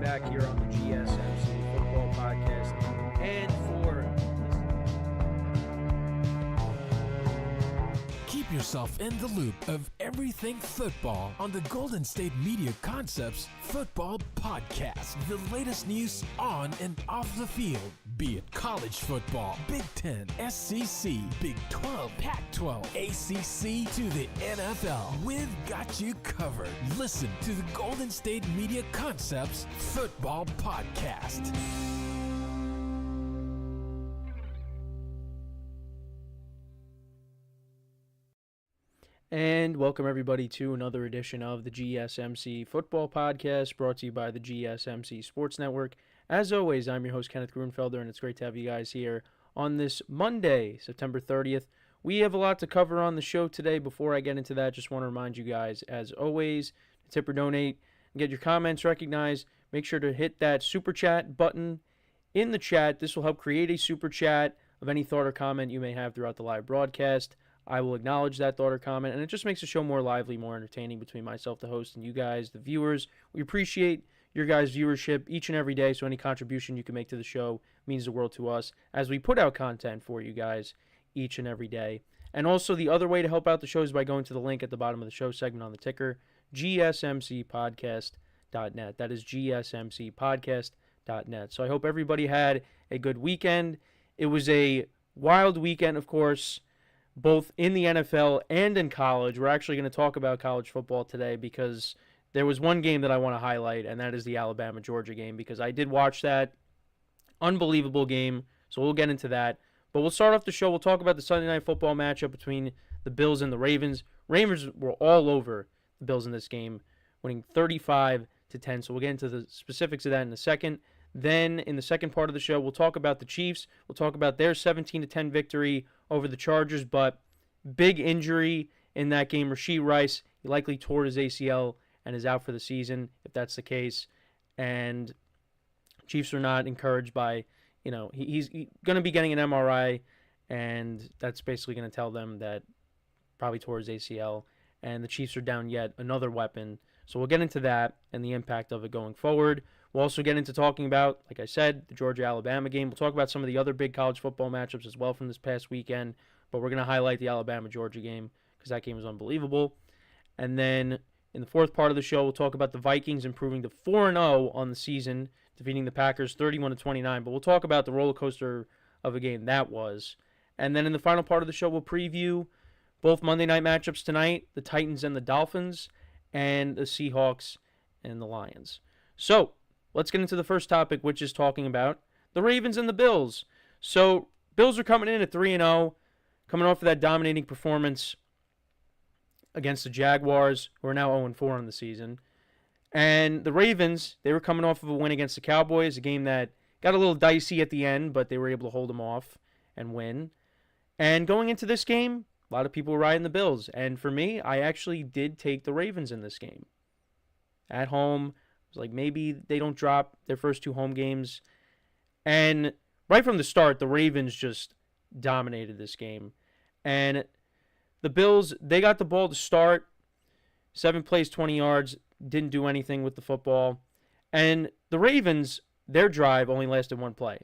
back here on the GSMC Football Podcast. And keep yourself in the loop of everything football on the Golden State Media Concepts Football Podcast. The latest news on and off the field, be it college football, Big Ten, SEC, Big 12, Pac-12, ACC to the NFL. We've got you covered. Listen to the Golden State Media Concepts Football Podcast. And welcome everybody to another edition of the GSMC Football Podcast, brought to you by the GSMC Sports Network. As always, I'm your host, Kenneth Grunfelder, and it's great to have you guys here on this Monday, September 30th. We have a lot to cover on the show today. Before I get into that, just want to remind you guys, as always, to tip or donate and get your comments recognized. Make sure to hit that Super Chat button in the chat. This will help create a Super Chat of any thought or comment you may have throughout the live broadcast. I will acknowledge that thought or comment, and it just makes the show more lively, more entertaining between myself, the host, and you guys, the viewers. We appreciate your guys' viewership each and every day, so any contribution you can make to the show means the world to us as we put out content for you guys each and every day. And also, the other way to help out the show is by going to the link at the bottom of the show segment on the ticker, GSMCpodcast.net. That is GSMCpodcast.net. So I hope everybody had a good weekend. It was a wild weekend, of course, both in the NFL and in college. We're actually going to talk about college football today because there was one game that I want to highlight, and that is the Alabama-Georgia game, because I did watch that. Unbelievable game, so we'll get into that. But we'll start off the show. We'll talk about the Sunday Night Football matchup between the Bills and the Ravens. Ravens were all over the Bills in this game, winning 35-10, so we'll get into the specifics of that in a second. Then, in the second part of the show, we'll talk about the Chiefs. We'll talk about their 17-10 victory over the Chargers, but big injury in that game. Rashee Rice, he likely tore his ACL and is out for the season, if that's the case. And Chiefs are not encouraged by, he's going to be getting an MRI, and that's basically going to tell them that probably tore his ACL. And the Chiefs are down yet another weapon. So we'll get into that and the impact of it going forward. We'll also get into talking about, like I said, the Georgia-Alabama game. We'll talk about some of the other big college football matchups as well from this past weekend, but we're going to highlight the Alabama-Georgia game because that game was unbelievable. And then in the fourth part of the show, we'll talk about the Vikings improving to 4-0 on the season, defeating the Packers 31-29. But we'll talk about the roller coaster of a game that was. And then in the final part of the show, we'll preview both Monday night matchups tonight, the Titans and the Dolphins, and the Seahawks and the Lions. So let's get into the first topic, which is talking about the Ravens and the Bills. So Bills are coming in at 3-0, coming off of that dominating performance against the Jaguars, who are now 0-4 on the season. And the Ravens, they were coming off of a win against the Cowboys, a game that got a little dicey at the end, but they were able to hold them off and win. And going into this game, a lot of people were riding the Bills. And for me, I actually did take the Ravens in this game. At home, I was like, maybe they don't drop their first two home games. And right from the start, the Ravens just dominated this game. And the Bills, they got the ball to start. 7 plays, 20 yards. Didn't do anything with the football. And the Ravens, their drive only lasted 1 play.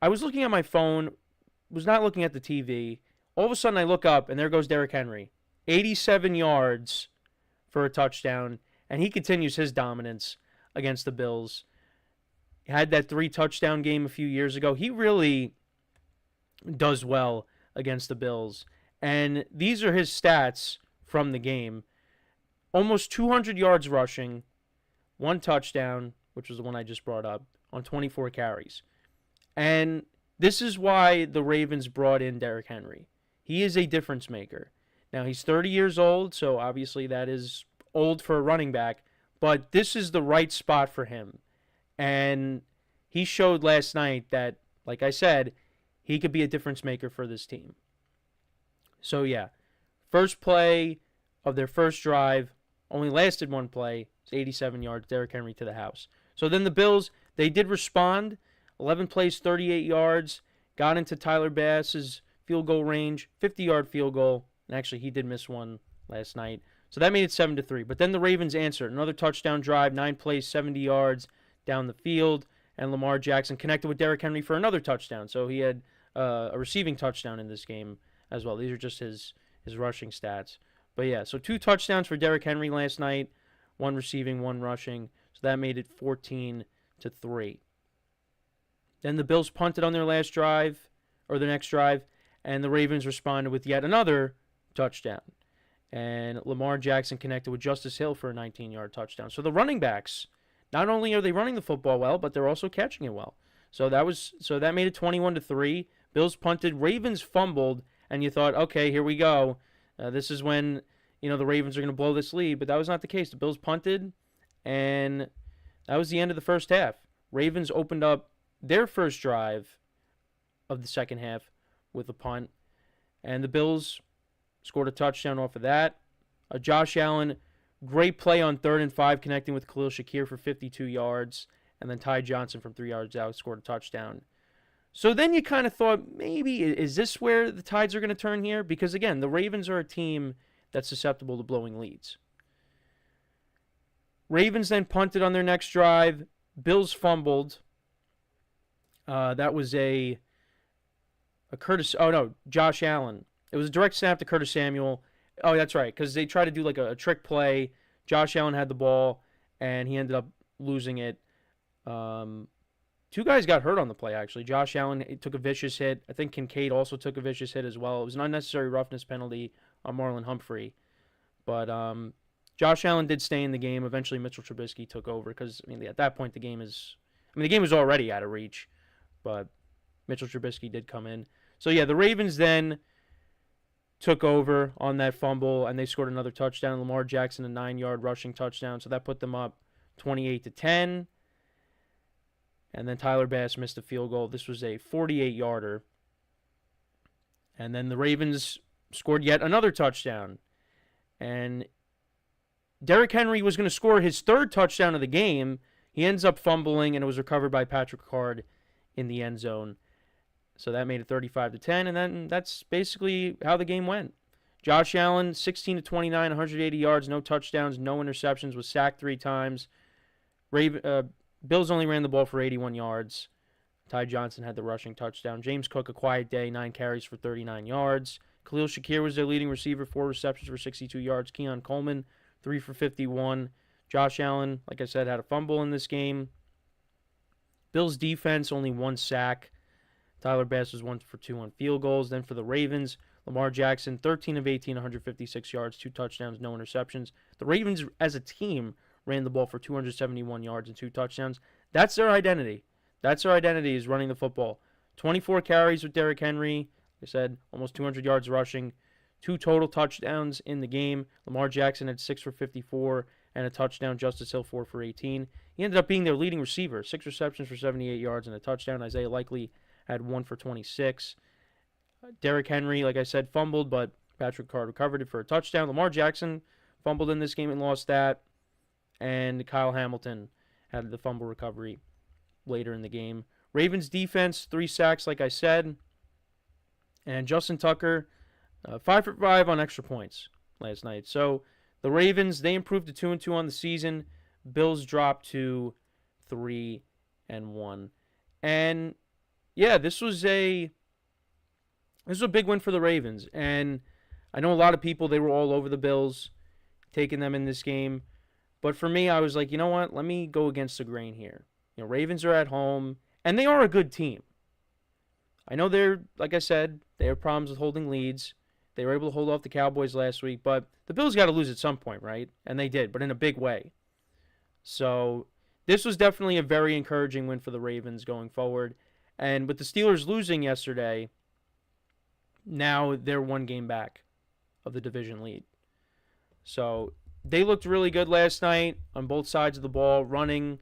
I was looking at my phone, was not looking at the TV. All of a sudden, I look up, and there goes Derrick Henry. 87 yards for a touchdown, and he continues his dominance against the Bills. He had that 3-touchdown game a few years ago. He really does well against the Bills. And these are his stats from the game. Almost 200 yards rushing, 1 touchdown, which was the one I just brought up, on 24 carries. And this is why the Ravens brought in Derrick Henry. He is a difference maker. Now, he's 30 years old, so obviously that is old for a running back, but this is the right spot for him. And he showed last night that, like I said, he could be a difference maker for this team. So, yeah, first play of their first drive only lasted 1 play. It's 87 yards, Derrick Henry to the house. So then the Bills, they did respond. 11 plays, 38 yards, got into Tyler Bass's field goal range, 50-yard field goal. And actually, he did miss one last night. So that made it 7-3. But then the Ravens answered. Another touchdown drive, 9 plays, 70 yards. down the field, and Lamar Jackson connected with Derrick Henry for another touchdown. So he had a receiving touchdown in this game as well. These are just his rushing stats. But yeah, so 2 touchdowns for Derrick Henry last night, 1 receiving, 1 rushing. So that made it 14-3. Then the Bills punted on their last drive, or the next drive, and the Ravens responded with yet another touchdown. And Lamar Jackson connected with Justice Hill for a 19-yard touchdown. So the running backs, not only are they running the football well, but they're also catching it well. So that made it 21-3. Bills punted, Ravens fumbled, and you thought, okay, here we go. This is when the Ravens are going to blow this lead, but that was not the case. The Bills punted, and that was the end of the first half. Ravens opened up their first drive of the second half with a punt, and the Bills scored a touchdown off of that. Josh Allen, great play on 3rd and 5, connecting with Khalil Shakir for 52 yards, and then Ty Johnson from 3 yards out scored a touchdown. So then you kind of thought, maybe, is this where the tides are going to turn here? Because, again, the Ravens are a team that's susceptible to blowing leads. Ravens then punted on their next drive. Bills fumbled. That was Josh Allen. It was a direct snap to Curtis Samuel. Oh, that's right, because they tried to do like a trick play. Josh Allen had the ball, and he ended up losing it. 2 guys got hurt on the play, actually. Josh Allen took a vicious hit. I think Kincaid also took a vicious hit as well. It was an unnecessary roughness penalty on Marlon Humphrey. But Josh Allen did stay in the game. Eventually, Mitchell Trubisky took over because, at that point, the game was already out of reach. But Mitchell Trubisky did come in. So, yeah, the Ravens then took over on that fumble, and they scored another touchdown. Lamar Jackson, a 9-yard rushing touchdown. So that put them up 28-10. And then Tyler Bass missed a field goal. This was a 48-yarder. And then the Ravens scored yet another touchdown. And Derrick Henry was going to score his 3rd touchdown of the game. He ends up fumbling, and it was recovered by Patrick Ricard in the end zone. So that made it 35-10, and then that's basically how the game went. Josh Allen, 16-29, 180 yards, no touchdowns, no interceptions, was sacked 3 times. Bills only ran the ball for 81 yards. Ty Johnson had the rushing touchdown. James Cook, a quiet day, 9 carries for 39 yards. Khalil Shakir was their leading receiver, 4 receptions for 62 yards. Keon Coleman, 3 for 51. Josh Allen, like I said, had a fumble in this game. Bills defense, only 1 sack. Tyler Bass was 1 for 2 on field goals. Then for the Ravens, Lamar Jackson, 13 of 18, 156 yards, 2 touchdowns, no interceptions. The Ravens, as a team, ran the ball for 271 yards and 2 touchdowns. That's their identity. That's their identity, is running the football. 24 carries with Derrick Henry. Like I said, almost 200 yards rushing. 2 total touchdowns in the game. Lamar Jackson had 6 for 54 and a touchdown. Justice Hill, 4 for 18. He ended up being their leading receiver. 6 receptions for 78 yards and a touchdown. Isaiah Likely had 1 for 26. Derrick Henry, like I said, fumbled, but Patrick Ricard recovered it for a touchdown. Lamar Jackson fumbled in this game and lost that. And Kyle Hamilton had the fumble recovery later in the game. Ravens defense, 3 sacks, like I said. And Justin Tucker, 5 for 5 on extra points last night. So the Ravens, they improved to 2-2 on the season. Bills dropped to 3-1. And yeah, this was a big win for the Ravens. And I know a lot of people, they were all over the Bills, taking them in this game. But for me, I was like, you know what? Let me go against the grain here. Ravens are at home, and they are a good team. I know like I said, they have problems with holding leads. They were able to hold off the Cowboys last week, but the Bills got to lose at some point, right? And they did, but in a big way. So this was definitely a very encouraging win for the Ravens going forward. And with the Steelers losing yesterday, now they're 1 game back of the division lead. So they looked really good last night on both sides of the ball, running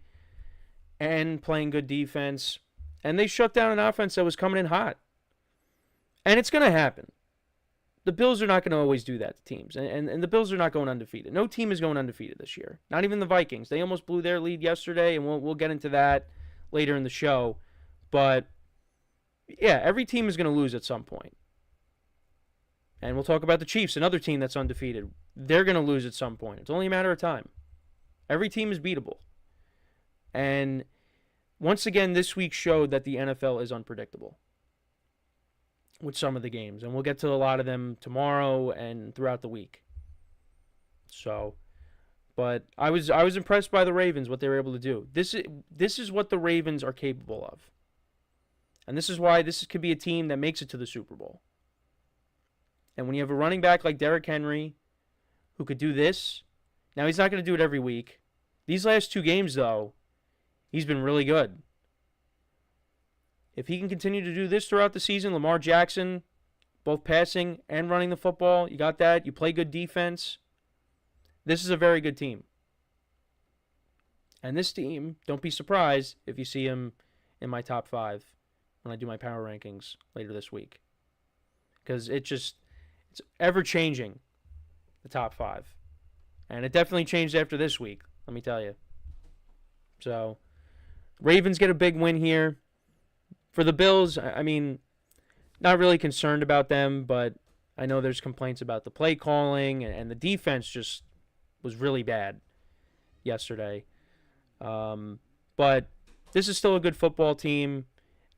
and playing good defense. And they shut down an offense that was coming in hot. And it's going to happen. The Bills are not going to always do that to teams. And the Bills are not going undefeated. No team is going undefeated this year. Not even the Vikings. They almost blew their lead yesterday, and we'll get into that later in the show. But, yeah, every team is going to lose at some point. And we'll talk about the Chiefs, another team that's undefeated. They're going to lose at some point. It's only a matter of time. Every team is beatable. And once again, this week showed that the NFL is unpredictable with some of the games. And we'll get to a lot of them tomorrow and throughout the week. So, but I was impressed by the Ravens, what they were able to do. This is what the Ravens are capable of. And this is why this could be a team that makes it to the Super Bowl. And when you have a running back like Derrick Henry who could do this, now he's not going to do it every week. These last 2 games, though, he's been really good. If he can continue to do this throughout the season, Lamar Jackson, both passing and running the football, you got that. You play good defense. This is a very good team. And this team, don't be surprised if you see him in my top 5 when I do my power rankings later this week. Because it's ever-changing, the top 5. And it definitely changed after this week, let me tell you. So, Ravens get a big win here. For the Bills, I mean, not really concerned about them, but I know there's complaints about the play calling, and the defense just was really bad yesterday. But this is still a good football team,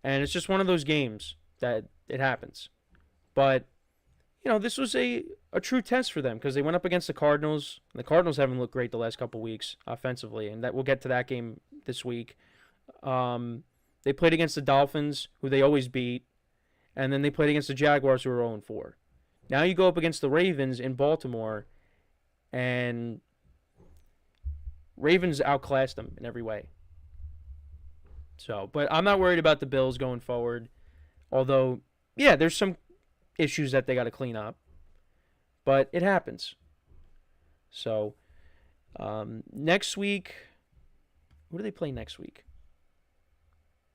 and it's just one of those games that it happens. But, you know, this was a true test for them because they went up against the Cardinals. The Cardinals haven't looked great the last couple weeks offensively, and that we'll get to that game this week. They played against the Dolphins, who they always beat, and then they played against the Jaguars, who are 0-4. Now you go up against the Ravens in Baltimore, and Ravens outclassed them in every way. So, but I'm not worried about the Bills going forward, although, yeah, there's some issues that they got to clean up, but it happens. So, next week, who do they play next week?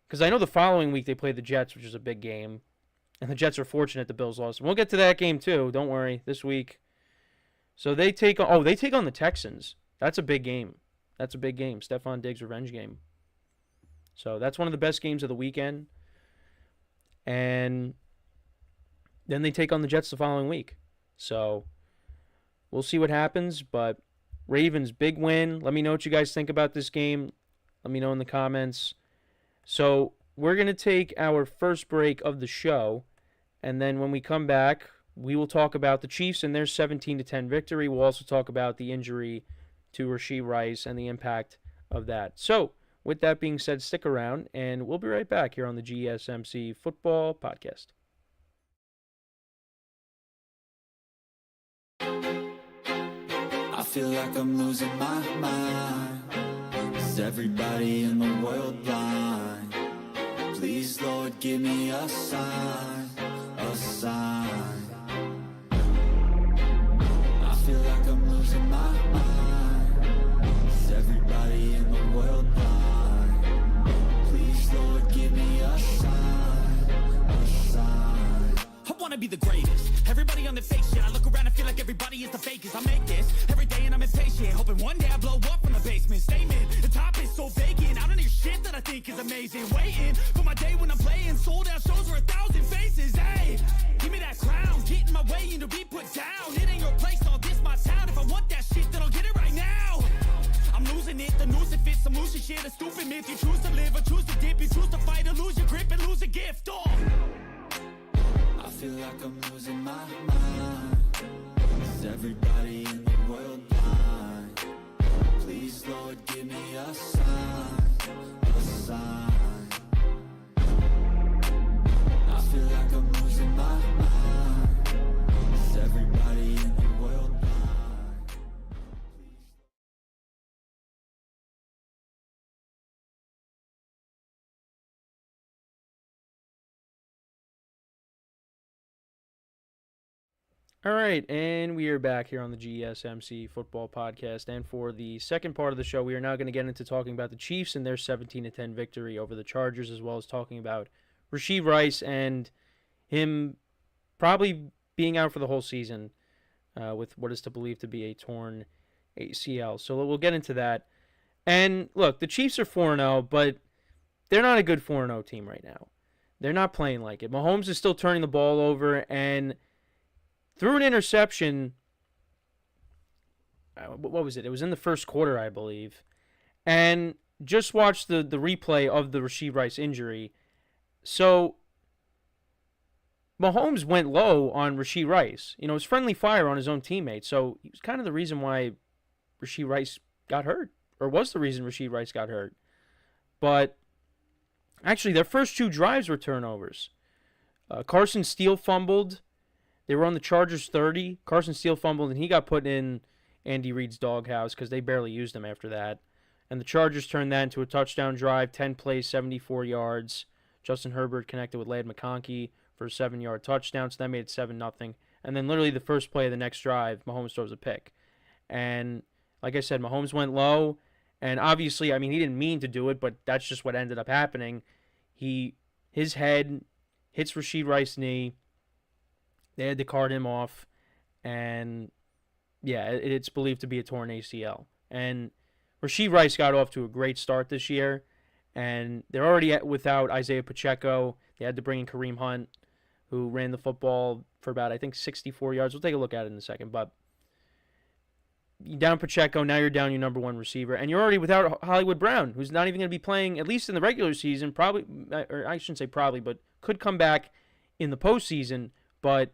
Because I know the following week they play the Jets, which is a big game. And the Jets are fortunate the Bills lost. We'll get to that game too. Don't worry. This week. So they take on the Texans. That's a big game. That's a big game. Stephon Diggs' revenge game. So that's one of the best games of the weekend. And then they take on the Jets the following week. So we'll see what happens. But Ravens, big win. Let me know what you guys think about this game. Let me know in the comments. So we're going to take our first break of the show, and then when we come back, we will talk about the Chiefs and their 17-10 victory. We'll also talk about the injury to Rashee Rice and the impact of that. So with that being said, stick around, and we'll be right back here on the GSMC Football Podcast. I feel like I'm losing my mind. Is everybody in the world blind? Please, Lord, give me a sign, a sign. I feel like I'm losing my mind. Is everybody in the world blind? Please, Lord, give me a sign, a sign. I wanna be the greatest. Everybody on the fake shit. I look around and feel like everybody is the fakest. I make this every day and I'm impatient, hoping one day I blow up from the basement. Statement, the top is so vacant. I don't hear shit that I think is amazing. Waiting for my day when I'm playing sold out shows for 1,000 faces. Hey, give me that crown, get in my way and to be put down. It ain't your place, all this my town. If I want that shit, then I'll get it right now. I'm losing it, the noose it fits. I'm losing shit, a stupid myth. You choose to live or choose to dip. You choose to fight or lose your grip and lose a gift. Oh. I feel like I'm losing my mind. Is everybody in the world blind? Please, Lord, give me a sign, a sign. I feel like I'm losing my mind. Is everybody in the world blind? All right, and we are back here on the GSMC Football Podcast. And for the second part of the show, we are now going to get into talking about the Chiefs and their 17-10 victory over the Chargers, as well as talking about Rashee Rice and him probably being out for the whole season with what is to believe to be a torn ACL. So we'll get into that. And look, the Chiefs are 4-0, but they're not a good 4-0 team right now. They're not playing like it. Mahomes is still turning the ball over, and threw an interception. What was it? It was in the first quarter, I believe. And just watched the replay of the Rashee Rice injury. So Mahomes went low on Rashee Rice. It was friendly fire on his own teammate. So he was kind of the reason why Rashee Rice got hurt, or was the reason Rashee Rice got hurt. But actually, their first 2 drives were turnovers. Carson Steele fumbled. They were on the Chargers 30. Carson Steele fumbled, and he got put in Andy Reid's doghouse because they barely used him after that. And the Chargers turned that into a touchdown drive, 10 plays, 74 yards. Justin Herbert connected with Ladd McConkey for a 7-yard touchdown, so that made it 7-0. And then literally the first play of the next drive, Mahomes throws a pick. And like I said, Mahomes went low. And obviously, I mean, he didn't mean to do it, but that's just what ended up happening. His head hits Rashee Rice's knee. They had to cart him off. And, yeah, it's believed to be a torn ACL. And Rashee Rice got off to a great start this year. And they're already without Isaiah Pacheco. They had to bring in Kareem Hunt, who ran the football for about, I think, 64 yards. We'll take a look at it in a second. But you down Pacheco, now you're down your number 1 receiver. And you're already without Hollywood Brown, who's not even going to be playing, at least in the regular season, probably, or I shouldn't say probably, but could come back in the postseason. But,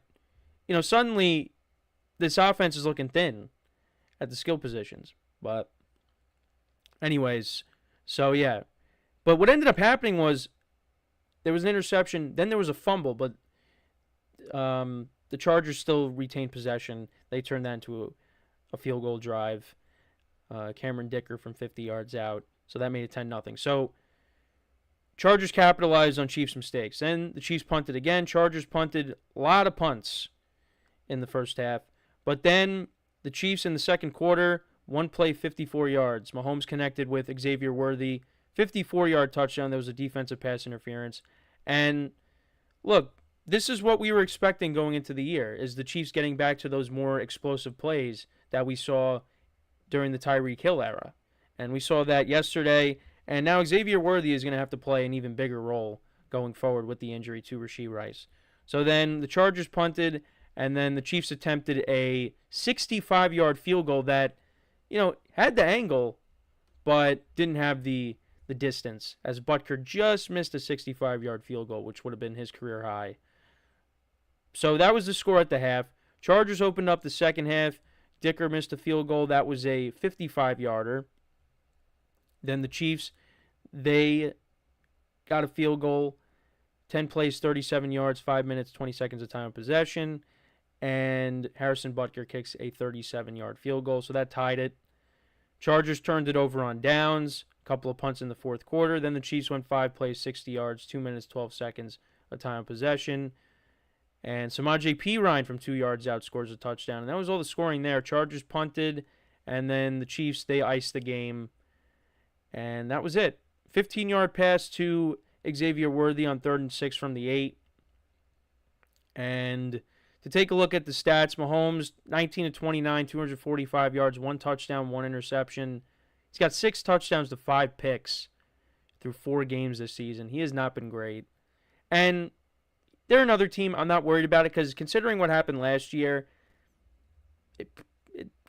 suddenly this offense is looking thin at the skill positions. But anyways, so yeah. But what ended up happening was there was an interception, then there was a fumble, but the Chargers still retained possession. They turned that into a field goal drive. Cameron Dicker from 50 yards out. So that made it 10-0. So Chargers capitalized on Chiefs' mistakes. Then the Chiefs punted again. Chargers punted a lot of punts in the first half. But then the Chiefs in the second quarter, 1 play, 54 yards. Mahomes connected with Xavier Worthy. 54-yard touchdown. There was a defensive pass interference. And look, this is what we were expecting going into the year, is the Chiefs getting back to those more explosive plays that we saw during the Tyreek Hill era. And we saw that yesterday. And now Xavier Worthy is going to have to play an even bigger role going forward with the injury to Rashee Rice. So then the Chargers punted, and then the Chiefs attempted a 65-yard field goal that, had the angle, but didn't have the distance, as Butker just missed a 65-yard field goal, which would have been his career high. So that was the score at the half. Chargers opened up the second half. Dicker missed a field goal. That was a 55-yarder. Then the Chiefs, they got a field goal. 10 plays, 37 yards, 5 minutes, 20 seconds of time of possession. And Harrison Butker kicks a 37-yard field goal, so that tied it. Chargers turned it over on downs. A couple of punts in the fourth quarter. Then the Chiefs went 5 plays, 60 yards, 2 minutes, 12 seconds of time of possession. And Samaje Perine from 2 yards out scores a touchdown. And that was all the scoring there. Chargers punted, and then the Chiefs, they iced the game. And that was it. 15-yard pass to Xavier Worthy on 3rd and 6 from the 8. And to take a look at the stats, Mahomes, 19 of 29, 245 yards, 1 touchdown, 1 interception. He's got 6 touchdowns to 5 picks through 4 games this season. He has not been great. And they're another team I'm not worried about it, because considering what happened last year, it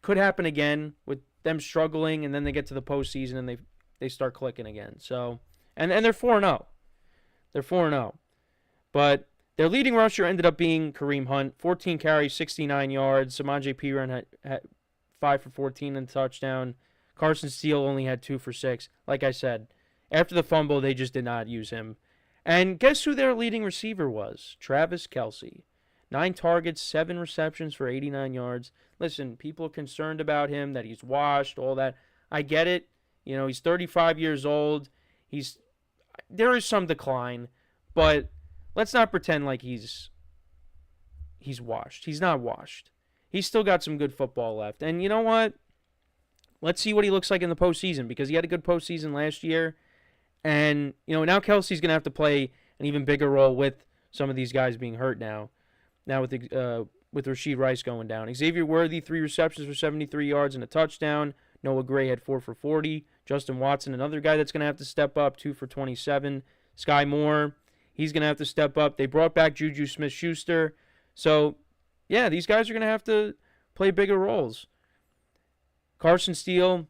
could happen again with them struggling, and then they get to the postseason and they start clicking again. So, and they're 4-0. They're 4-0. But their leading rusher ended up being Kareem Hunt, 14 carries, 69 yards. Samaje Perine had 5 for 14 and a touchdown. Carson Steele only had 2 for 6. Like I said, after the fumble, they just did not use him. And guess who their leading receiver was? Travis Kelce. 9 targets, 7 receptions for 89 yards. Listen, people are concerned about him, that he's washed, all that. I get it. He's 35 years old. There is some decline, but let's not pretend like he's washed. He's not washed. He's still got some good football left. And you know what? Let's see what he looks like in the postseason, because he had a good postseason last year. And, now Kelsey's going to have to play an even bigger role with some of these guys being hurt now. Now with Rashee Rice going down. Xavier Worthy, 3 receptions for 73 yards and a touchdown. Noah Gray had 4 for 40. Justin Watson, another guy that's going to have to step up, 2 for 27. Sky Moore, he's going to have to step up. They brought back Juju Smith-Schuster. So, yeah, these guys are going to have to play bigger roles. Carson Steele,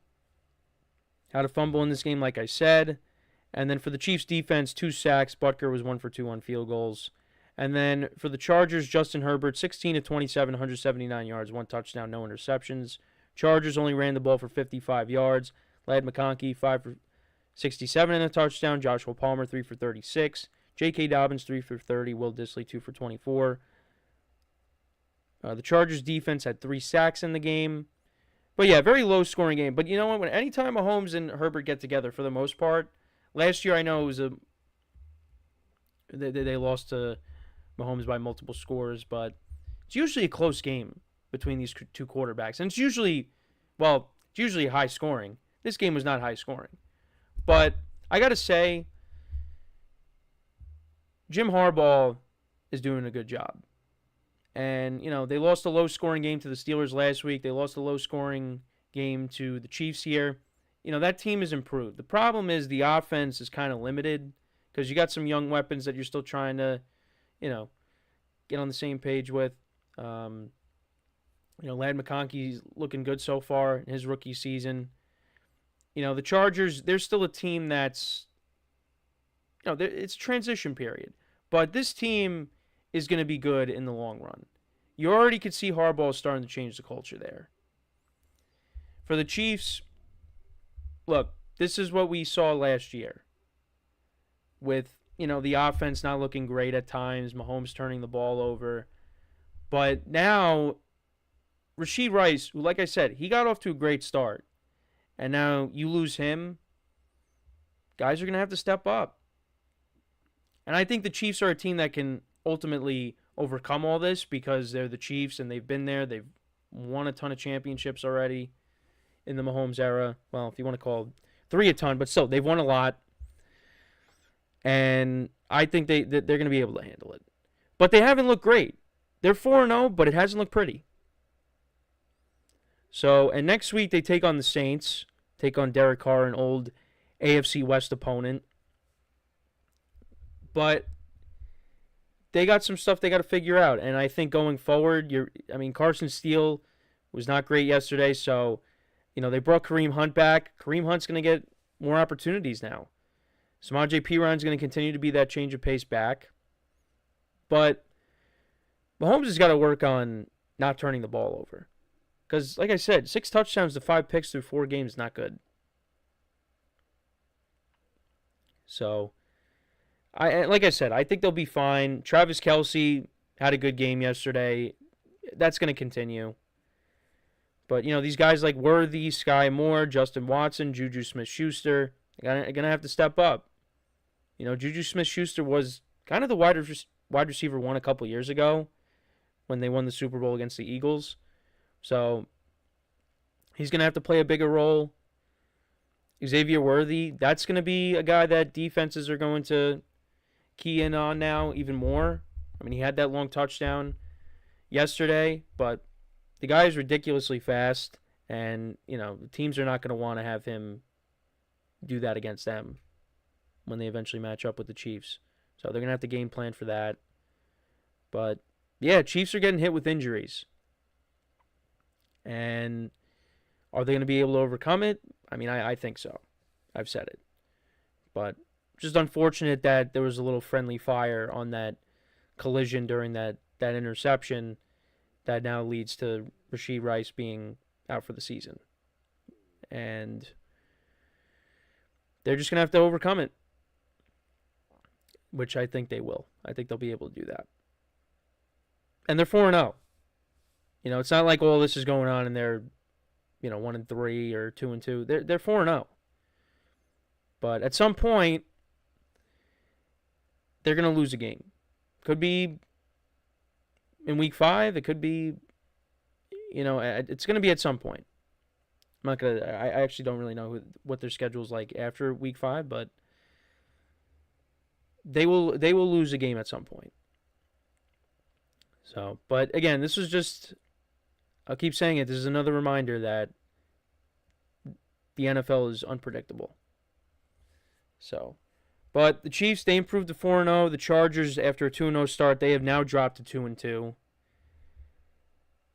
Had a fumble in this game, like I said. And then for the Chiefs defense, 2 sacks. Butker was 1 for 2 on field goals. And then for the Chargers, Justin Herbert, 16 of 27, 179 yards, 1 touchdown, no interceptions. Chargers only ran the ball for 55 yards. Ladd McConkey, 5 for 67 and a touchdown. Joshua Palmer, 3 for 36. J.K. Dobbins, 3 for 30. Will Dissly, 2 for 24. The Chargers defense had 3 sacks in the game. But yeah, very low-scoring game. But you know what? Anytime Mahomes and Herbert get together, for the most part, last year I know it was they lost to Mahomes by multiple scores, but it's usually a close game between these 2 quarterbacks. And it's usually high scoring. This game was not high scoring. But I got to say, Jim Harbaugh is doing a good job. And, you know, they lost a low-scoring game to the Steelers last week. They lost a low-scoring game to the Chiefs here. You know, that team has improved. The problem is the offense is kind of limited because you got some young weapons that you're still trying to, you know, get on the same page with. You know, Ladd McConkey's looking good so far in his rookie season. You know, the Chargers, they're still a team that's, you know, it's a transition period. But this team is going to be good in the long run. You already could see Harbaugh starting to change the culture there. For the Chiefs, look, this is what we saw last year with, you know, the offense not looking great at times, Mahomes turning the ball over. But now, Rashee Rice, who, like I said, he got off to a great start. And now you lose him, guys are going to have to step up. And I think the Chiefs are a team that can ultimately overcome all this because they're the Chiefs and they've been there. They've won a ton of championships already in the Mahomes era. Well, if you want to call 3 a ton, but still, they've won a lot. And I think they're going to be able to handle it. But they haven't looked great. They're 4-0, but it hasn't looked pretty. So, and next week they take on the Saints, take on Derek Carr, an old AFC West opponent. But they got some stuff they got to figure out. And I think going forward, Carson Steele was not great yesterday. So, you know, they brought Kareem Hunt back. Kareem Hunt's going to get more opportunities now. Samaje Perine's going to continue to be that change of pace back. But Mahomes has got to work on not turning the ball over. Because, like I said, 6 touchdowns to 5 picks through 4 games is not good. So, like I said, I think they'll be fine. Travis Kelce had a good game yesterday. That's going to continue. But, you know, these guys like Worthy, Sky Moore, Justin Watson, Juju Smith-Schuster, they're going to have to step up. You know, Juju Smith-Schuster was kind of the wide receiver 1 a couple years ago when they won the Super Bowl against the Eagles. So, he's going to have to play a bigger role. Xavier Worthy, that's going to be a guy that defenses are going to key in on now even more. I mean, he had that long touchdown yesterday, but the guy is ridiculously fast, and, you know, the teams are not going to want to have him do that against them when they eventually match up with the Chiefs. So they're going to have to game plan for that. But, yeah, Chiefs are getting hit with injuries. And are they going to be able to overcome it? I mean, I think so. I've said it. But just unfortunate that there was a little friendly fire on that collision during that interception that now leads to Rashee Rice being out for the season. And they're just going to have to overcome it, which I think they will. I think they'll be able to do that. And they're 4-0. You know, it's not like all this is going on and they're, you know, 1-3 or 2-2. They're 4-0. But at some point, they're going to lose a game. Could be in week 5. It could be, you know, it's going to be at some point. I'm not going to, I actually don't really know what their schedule is like after week 5, but they will lose a game at some point. So, but again, this is just, I'll keep saying it, this is another reminder that the NFL is unpredictable. So, but the Chiefs, they improved to 4-0. The Chargers, after a 2-0 start, they have now dropped to 2-2.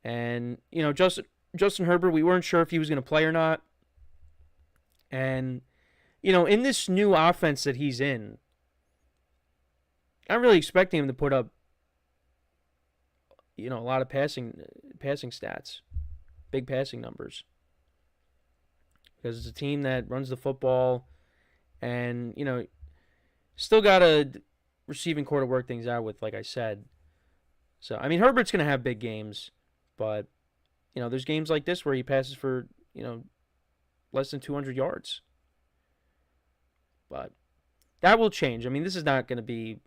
And, you know, Justin Herbert, we weren't sure if he was going to play or not. And, in this new offense that he's in, I'm really expecting him to put up, a lot of passing stats, big passing numbers. Because it's a team that runs the football and, still got a receiving core to work things out with, like I said. So, Herbert's going to have big games, but, there's games like this where he passes for, less than 200 yards. But that will change. This is not going to be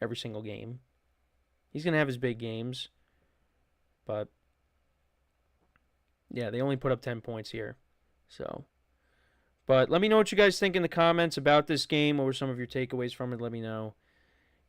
every single game. He's going to have his big games. But, yeah, they only put up 10 points here. So, but let me know what you guys think in the comments about this game. What were some of your takeaways from it? Let me know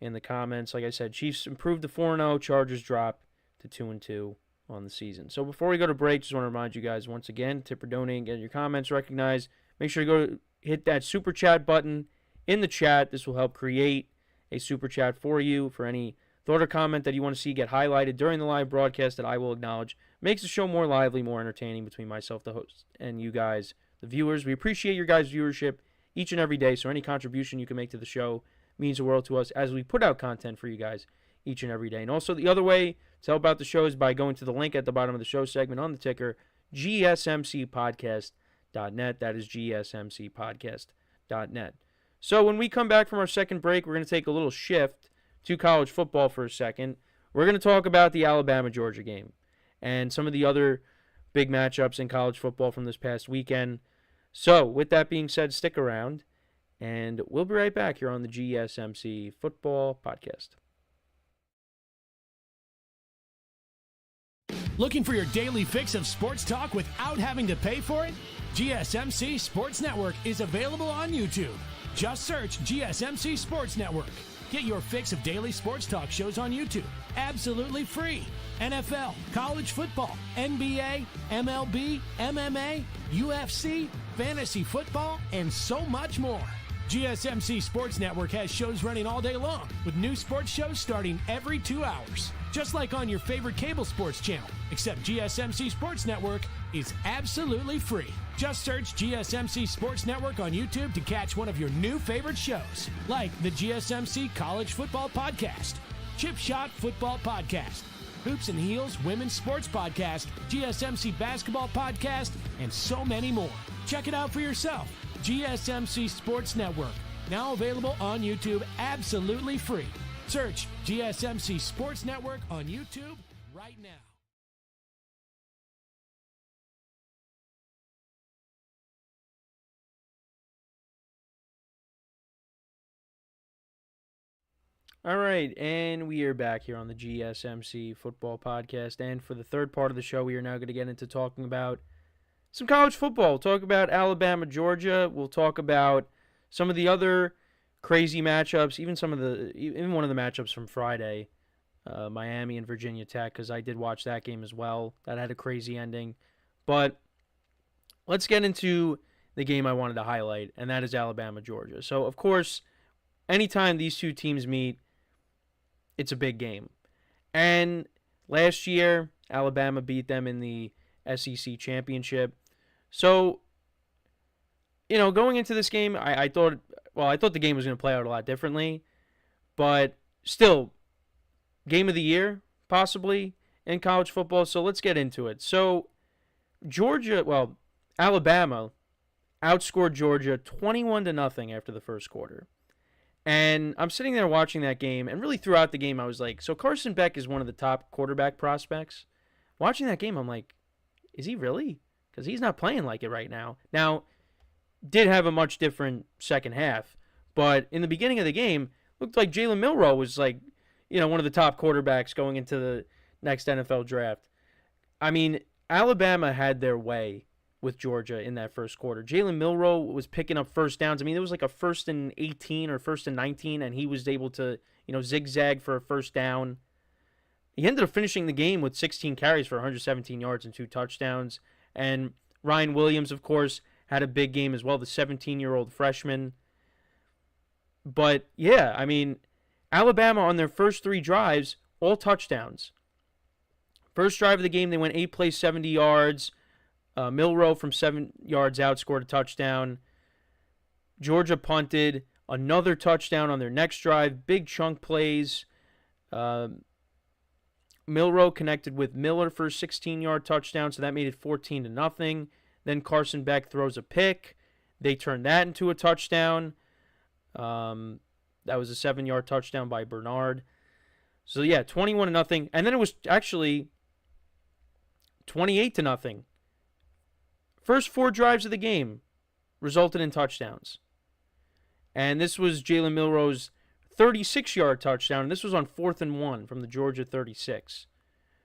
in the comments. Like I said, Chiefs improved to 4-0. Chargers dropped to 2-2 on the season. So before we go to break, just want to remind you guys once again, tip or donate, get your comments recognized. Make sure you hit that super chat button in the chat. This will help create a super chat for you for any thought or comment that you want to see get highlighted during the live broadcast that I will acknowledge. Makes the show more lively, more entertaining between myself, the host, and you guys, the viewers. We appreciate your guys' viewership each and every day, so any contribution you can make to the show means the world to us as we put out content for you guys each and every day. And also the other way to help out the show is by going to the link at the bottom of the show segment on the ticker, GSMCpodcast.net. That is GSMCpodcast.net. So when we come back from our second break, we're going to take a little shift to college football for a second. We're going to talk about the Alabama-Georgia game and some of the other big matchups in college football from this past weekend. So with that being said, stick around, and we'll be right back here on the GSMC Football Podcast. Looking for your daily fix of sports talk without having to pay for it? GSMC Sports Network is available on YouTube. Just search GSMC Sports Network. Get your fix of daily sports talk shows on YouTube, absolutely free. NFL, college football, NBA, MLB, MMA, UFC, fantasy football, and so much more. GSMC Sports Network has shows running all day long, with new sports shows starting every 2 hours. Just like on your favorite cable sports channel, except GSMC Sports Network is absolutely free. Just search GSMC Sports Network on YouTube to catch one of your new favorite shows, like the GSMC College Football Podcast, Chip Shot Football Podcast, Hoops and Heels Women's Sports Podcast, GSMC Basketball Podcast, and so many more. Check it out for yourself. GSMC Sports Network, now available on YouTube absolutely free. Search GSMC Sports Network on YouTube right now. All right, and we are back here on the GSMC Football Podcast. And for the third part of the show, we are now going to get into talking about some college football. We'll talk about Alabama, Georgia. We'll talk about some of the other crazy matchups, even one of the matchups from Friday, Miami and Virginia Tech, because I did watch that game as well. That had a crazy ending. But let's get into the game I wanted to highlight, and that is Alabama, Georgia. So, of course, anytime these two teams meet, it's a big game. And last year, Alabama beat them in the SEC championship. So, going into this game, I thought the game was going to play out a lot differently. But still, game of the year, possibly, in college football. So let's get into it. So, Alabama outscored Georgia 21-0 after the first quarter. And I'm sitting there watching that game, and really throughout the game, I was like, so Carson Beck is one of the top quarterback prospects. Watching that game, I'm like, is he really? Because he's not playing like it right now. Now, did have a much different second half, but in the beginning of the game, looked like Jalen Milroe was like, one of the top quarterbacks going into the next NFL draft. Alabama had their way with Georgia in that first quarter. Jalen Milroe was picking up first downs. There was like a 1st and 18 or 1st and 19, and he was able to, zigzag for a first down. He ended up finishing the game with 16 carries for 117 yards and 2 touchdowns. And Ryan Williams, of course, had a big game as well, the 17-year-old freshman. But, yeah, Alabama on their first 3 drives, all touchdowns. First drive of the game, they went 8 plays, 70 yards. Milroe from 7 yards out scored a touchdown. Georgia punted, another touchdown on their next drive. Big chunk plays. Milroe connected with Miller for a 16-yard touchdown, so that made it 14-0. Then Carson Beck throws a pick. They turned that into a touchdown. That was a 7-yard touchdown by Bernard. So, yeah, 21-0. And then it was actually 28-0. First 4 drives of the game resulted in touchdowns. And this was Jalen Milroe's 36-yard touchdown. And this was on 4th and 1 from the Georgia 36.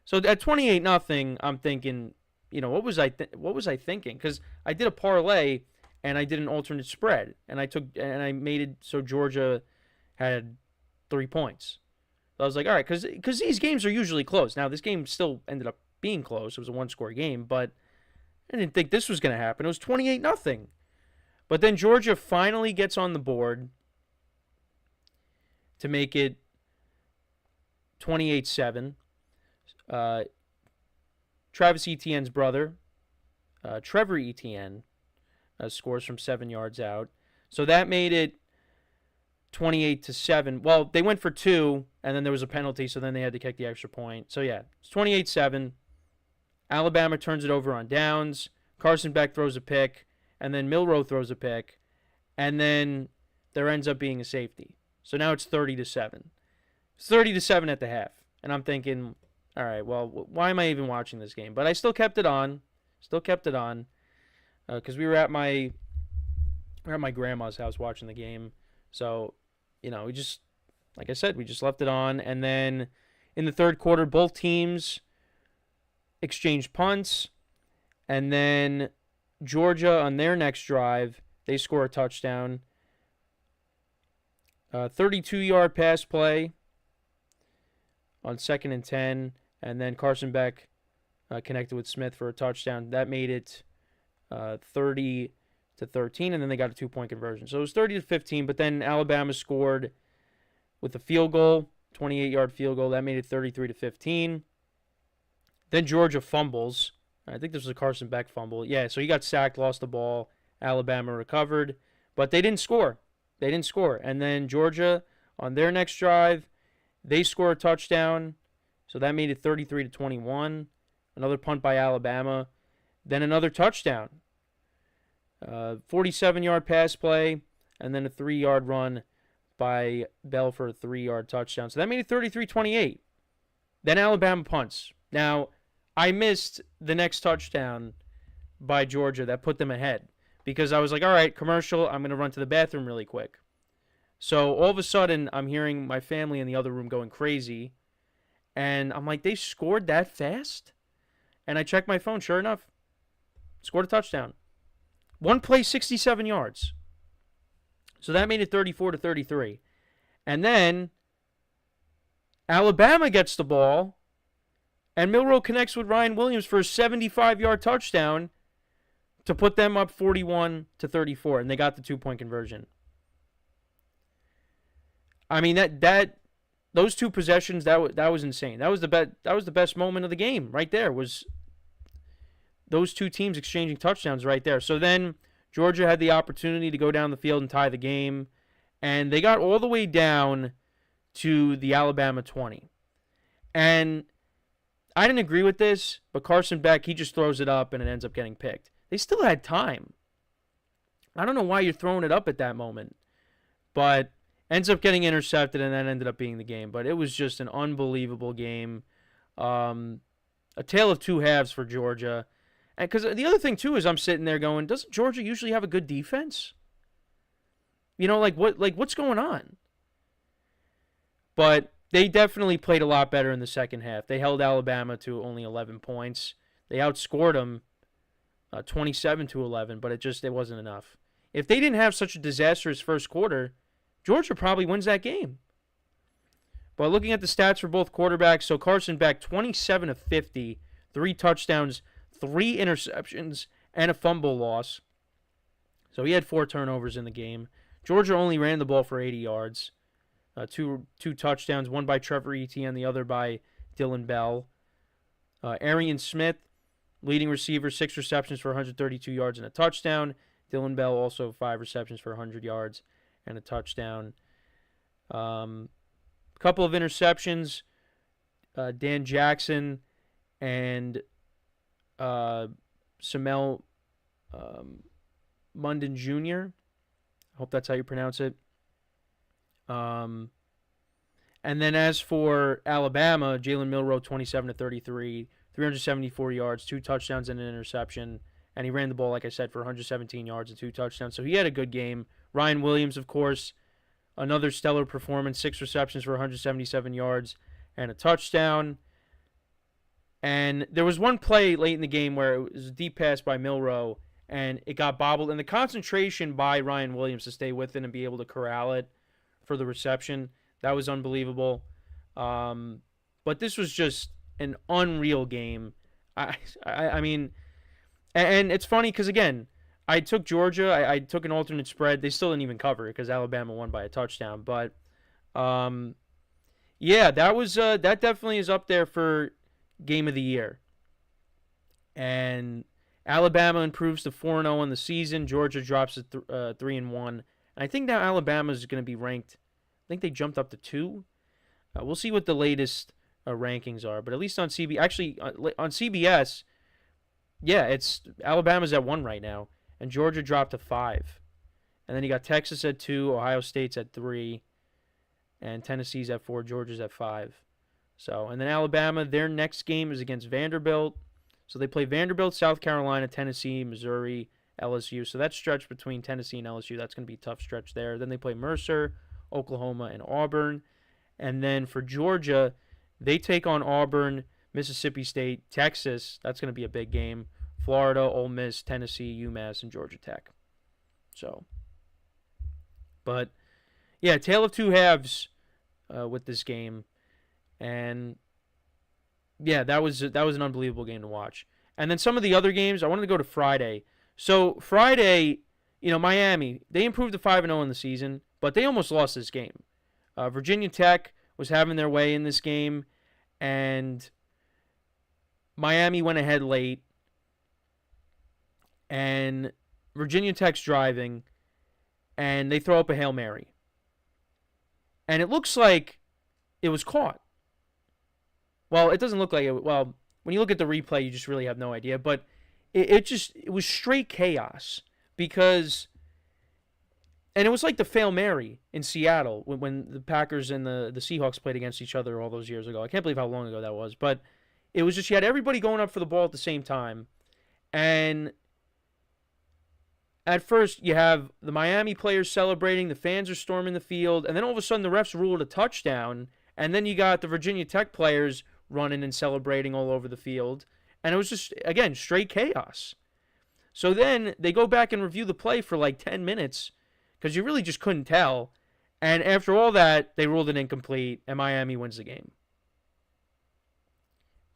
So at 28-0, I'm thinking, what was I thinking? Because I did a parlay and I did an alternate spread, and I made it so Georgia had 3 points. So I was like, all right, because these games are usually close. Now this game still ended up being close. It was a 1-score game, but I didn't think this was going to happen. It was 28-0. But then Georgia finally gets on the board to make it 28-7. Travis Etienne's brother, Trevor Etienne, scores from 7 yards out. So that made it 28-7. Well, they went for 2, and then there was a penalty, so then they had to kick the extra point. So, yeah, it's 28-7. Alabama turns it over on downs. Carson Beck throws a pick, and then Milroe throws a pick, and then there ends up being a safety. So now it's 30-7. It's 30-7 at the half, and I'm thinking, all right, well, why am I even watching this game? But I still kept it on. Because we were at my grandma's house watching the game. So, we just, like I said, we just left it on. And then in the third quarter, both teams exchanged punts. And then Georgia, on their next drive, they score a touchdown. 32-yard pass play on 2nd and 10. And then Carson Beck connected with Smith for a touchdown. That made it 30-13, and then they got a 2-point conversion. So it was 30-15, but then Alabama scored with a field goal, 28-yard field goal. That made it 33-15. Then Georgia fumbles. I think this was a Carson Beck fumble. Yeah, so he got sacked, lost the ball. Alabama recovered, but they didn't score. And then Georgia, on their next drive, they score a touchdown. So that made it 33-21. Another punt by Alabama. Then another touchdown. 47-yard pass play, and then a 3-yard run by Bell for a 3-yard touchdown. So that made it 33-28. Then Alabama punts. Now, I missed the next touchdown by Georgia that put them ahead because I was like, all right, commercial, I'm going to run to the bathroom really quick. So all of a sudden, I'm hearing my family in the other room going crazy, and I'm like, they scored that fast? And I checked my phone, sure enough, scored a touchdown. One play, 67 yards. So that made it 34-33. And then Alabama gets the ball, and Milroe connects with Ryan Williams for a 75-yard touchdown to put them up 41-34, and they got the 2-point conversion. I mean, those 2 possessions, that was insane. That was the best moment of the game right there, was those 2 teams exchanging touchdowns right there. So then Georgia had the opportunity to go down the field and tie the game, and they got all the way down to the Alabama 20. And I didn't agree with this, but Carson Beck, he just throws it up and it ends up getting picked. They still had time. I don't know why you're throwing it up at that moment, but ends up getting intercepted, and that ended up being the game. But it was just an unbelievable game. A tale of 2 halves for Georgia. And because the other thing, too, is I'm sitting there going, doesn't Georgia usually have a good defense? What's going on? But they definitely played a lot better in the second half. They held Alabama to only 11 points. They outscored them 27-11, but it wasn't enough. If they didn't have such a disastrous first quarter, Georgia probably wins that game. But looking at the stats for both quarterbacks, so Carson Beck, 27 of 50, 3 touchdowns, 3 interceptions, and a fumble loss. So he had 4 turnovers in the game. Georgia only ran the ball for 80 yards. Two touchdowns, one by Trevor Etienne, the other by Dylan Bell. Arian Smith Leading receiver, 6 receptions for 132 yards and a touchdown. Dylan Bell also 5 receptions for 100 yards and a touchdown. Couple of interceptions. Dan Jackson and Samel Munden Jr. I hope that's how you pronounce it. And then as for Alabama, Jalen Milroe, 27 to 33, 374 yards, 2 touchdowns and an interception. And he ran the ball, like I said, for 117 yards and 2 touchdowns. So he had a good game. Ryan Williams, of course, another stellar performance, 6 receptions for 177 yards and a touchdown. And there was one play late in the game where it was a deep pass by Milroe, and it got bobbled. And the concentration by Ryan Williams to stay with it and be able to corral it for the reception, that was unbelievable. But this was just an unreal game. I mean, and it's funny because, again, I took Georgia. I took an alternate spread. They still didn't even cover it because Alabama won by a touchdown. But, yeah, that definitely is up there for game of the year. And Alabama improves to 4-0 on the season. Georgia drops to 3-1. And I think now Alabama is going to be ranked. I think they jumped up to 2. We'll see what the latest rankings are. But at least on CBS, actually on CBS, yeah, it's Alabama's at 1 right now, and Georgia dropped to 5. And then you got Texas at 2, Ohio State's at 3, and Tennessee's at 4, Georgia's at 5. So, and then Alabama, their next game is against Vanderbilt. So they play Vanderbilt, South Carolina, Tennessee, Missouri, LSU. So that stretch between Tennessee and LSU, that's going to be a tough stretch there. Then they play Mercer, Oklahoma, and Auburn. And then for Georgia, they take on Auburn, Mississippi State, Texas. That's going to be a big game. Florida, Ole Miss, Tennessee, UMass, and Georgia Tech. So, but yeah, tale of two halves with this game, and yeah, that was an unbelievable game to watch. And then some of the other games, I wanted to go to Friday. So Friday, Miami, they improved to 5-0 in the season, but they almost lost this game. Virginia Tech was having their way in this game, and Miami went ahead late, and Virginia Tech's driving, and they throw up a Hail Mary. And it looks like it was caught. Well, it doesn't look like it. Well, when you look at the replay, you just really have no idea. But it was straight chaos because, and it was like the Hail Mary in Seattle when the Packers and the Seahawks played against each other all those years ago. I can't believe how long ago that was. But it was just, you had everybody going up for the ball at the same time. And at first, you have the Miami players celebrating, the fans are storming the field, and then all of a sudden the refs ruled a touchdown, and then you got the Virginia Tech players running and celebrating all over the field, and it was just, again, straight chaos. So then they go back and review the play for like 10 minutes, because you really just couldn't tell, and after all that, they ruled it incomplete, and Miami wins the game.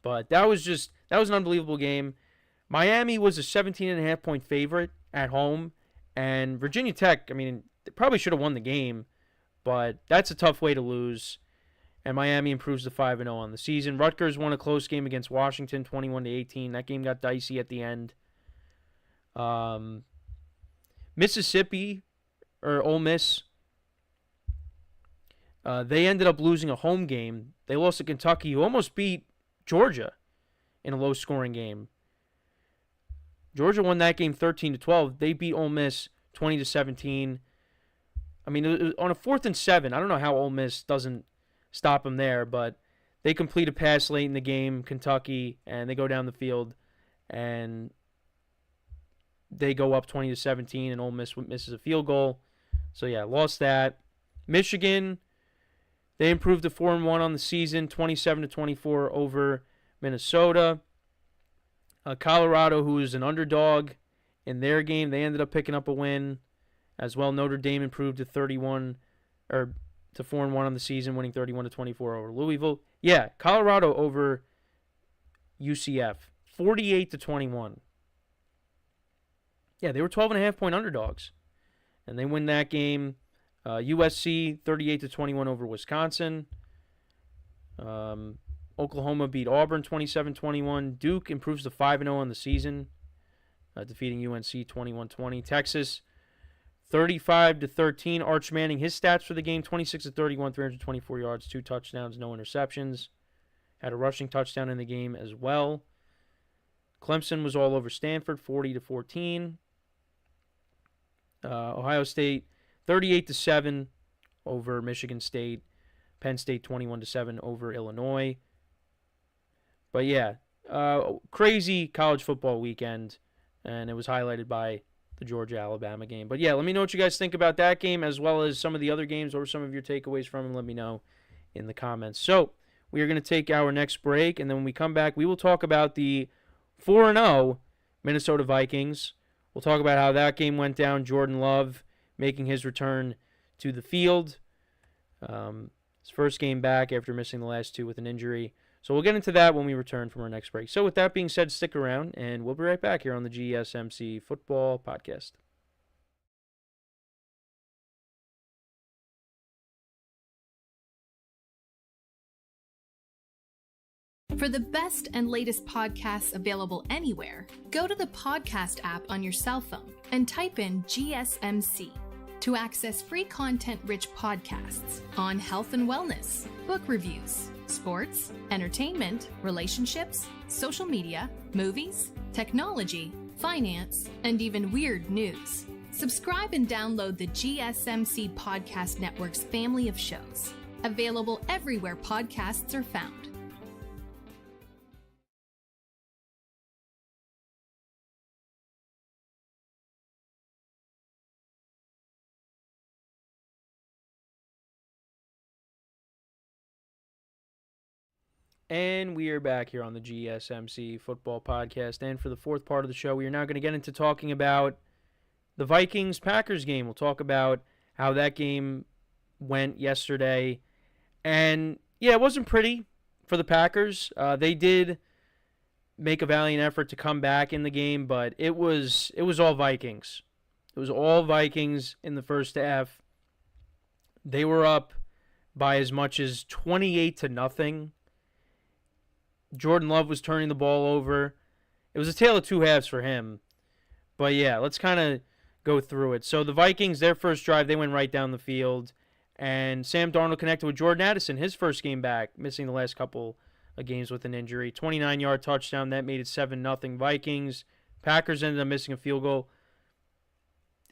But that was an unbelievable game. Miami was a 17.5-point favorite at home, and Virginia Tech, I mean, they probably should have won the game, but that's a tough way to lose, and Miami improves to 5-0 on the season. Rutgers won a close game against Washington, 21-18. That game got dicey at the end. Mississippi, or Ole Miss, they ended up losing a home game. They lost to Kentucky, who almost beat Georgia in a low-scoring game. Georgia won that game 13-12. They beat Ole Miss 20-17. I mean, it was on a 4th and 7. I don't know how Ole Miss doesn't stop them there, but they complete a pass late in the game, Kentucky, and they go down the field, and they go up 20-17, and Ole Miss misses a field goal. So yeah, lost that. Michigan, they improved to 4-1 on the season, 27-24 over Minnesota. Colorado, who is an underdog in their game, they ended up picking up a win as well. Notre Dame improved to 4-1 on the season, winning 31-24 over Louisville. Yeah, Colorado over UCF, 48-21. Yeah, they were 12.5-point underdogs, and they win that game. USC 38-21 over Wisconsin. Oklahoma beat Auburn 27-21. Duke improves to 5-0 on the season, defeating UNC 21-20. Texas 35-13. Arch Manning, his stats for the game: 26-31, 324 yards, 2 touchdowns, no interceptions. Had a rushing touchdown in the game as well. Clemson was all over Stanford, 40-14. Ohio State 38-7 over Michigan State. Penn State 21-7 over Illinois. But yeah, crazy college football weekend, and it was highlighted by the Georgia-Alabama game. But yeah, let me know what you guys think about that game, as well as some of the other games, or some of your takeaways from them. Let me know in the comments. So we are going to take our next break, and then when we come back, we will talk about the 4-0 Minnesota Vikings. We'll talk about how that game went down. Jordan Love making his return to the field. His first game back after missing the last 2 with an injury. So we'll get into that when we return from our next break. So with that being said, stick around, and we'll be right back here on the GSMC Football Podcast. For the best and latest podcasts available anywhere, go to the podcast app on your cell phone and type in GSMC to access free content-rich podcasts on health and wellness, book reviews, sports, entertainment, relationships, social media, movies, technology, finance, and even weird news. Subscribe and download the GSMC Podcast Network's family of shows, available everywhere podcasts are found. And we are back here on the GSMC Football Podcast. And for the fourth part of the show, we are now going to get into talking about the Vikings-Packers game. We'll talk about how that game went yesterday. And, yeah, it wasn't pretty for the Packers. They did make a valiant effort to come back in the game, but it was all Vikings. It was all Vikings in the first half. They were up by as much as 28-0. Jordan Love was turning the ball over. It was a tale of two halves for him. But yeah, let's kind of go through it. So the Vikings, their first drive, they went right down the field. And Sam Darnold connected with Jordan Addison, his first game back, missing the last couple of games with an injury. 29-yard touchdown, that made it 7-0 Vikings. Packers ended up missing a field goal.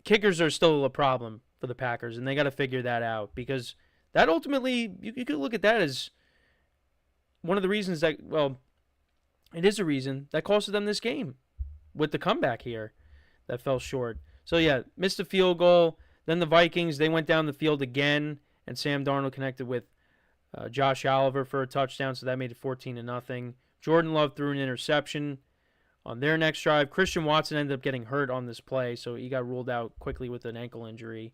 Kickers are still a problem for the Packers, and they got to figure that out, because that ultimately, you could look at that as one of the reasons that, well, it is a reason that costed them this game with the comeback here that fell short. So, yeah, missed a field goal. Then the Vikings, they went down the field again, and Sam Darnold connected with Josh Oliver for a touchdown, so that made it 14-0. Jordan Love threw an interception on their next drive. Christian Watson ended up getting hurt on this play, so he got ruled out quickly with an ankle injury.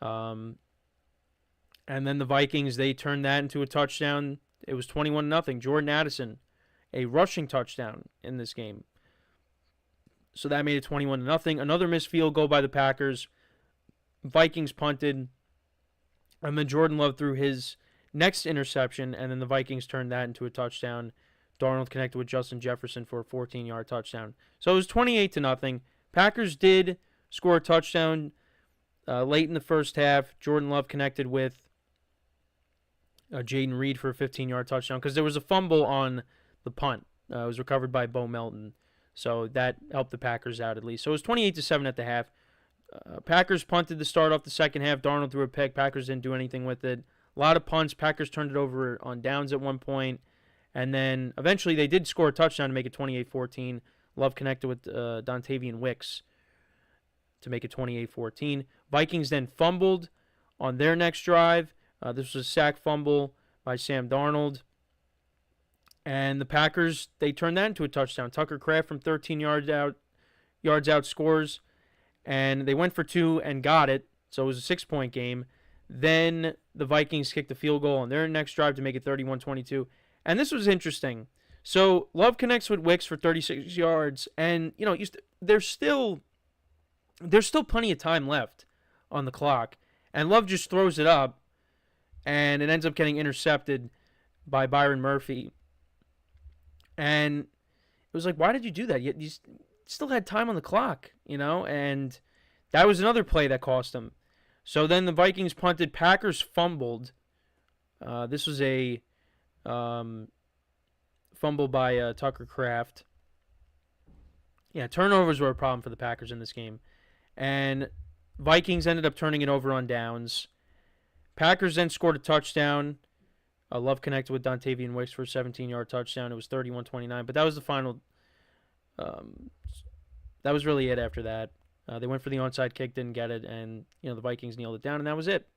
And then the Vikings, they turned that into a touchdown. It was 21-0. Jordan Addison, a rushing touchdown in this game. So that made it 21-0. Another missed field goal by the Packers. Vikings punted. And then Jordan Love threw his next interception, and then the Vikings turned that into a touchdown. Darnold connected with Justin Jefferson for a 14-yard touchdown. So it was 28-0. Packers did score a touchdown late in the first half. Jordan Love connected with Jaden Reed for a 15-yard touchdown, because there was a fumble on the punt. It was recovered by Bo Melton, so that helped the Packers out at least. So it was 28-7 at the half. Packers punted to start off the second half. Darnold threw a pick. Packers didn't do anything with it. A lot of punts. Packers turned it over on downs at one point, and then eventually they did score a touchdown to make it 28-14. Love connected with Dontavian Wicks to make it 28-14. Vikings then fumbled on their next drive. This was a sack fumble by Sam Darnold. And the Packers, they turned that into a touchdown. Tucker Kraft from 13 yards out scores. And they went for 2 and got it. So it was a 6-point game. Then the Vikings kicked the field goal on their next drive to make it 31-22. And this was interesting. So Love connects with Wicks for 36 yards. And, you know, there's still plenty of time left on the clock. And Love just throws it up. And it ends up getting intercepted by Byron Murphy. And it was like, why did you do that? You still had time on the clock, and that was another play that cost them. So then the Vikings punted. Packers fumbled. This was a fumble by Tucker Kraft. Yeah, turnovers were a problem for the Packers in this game. And Vikings ended up turning it over on downs. Packers then scored a touchdown. Love connected with Dontavian Wicks for a 17-yard touchdown. It was 31-29, but that was the final. That was really it after that. They went for the onside kick, didn't get it, and the Vikings nailed it down, and that was it.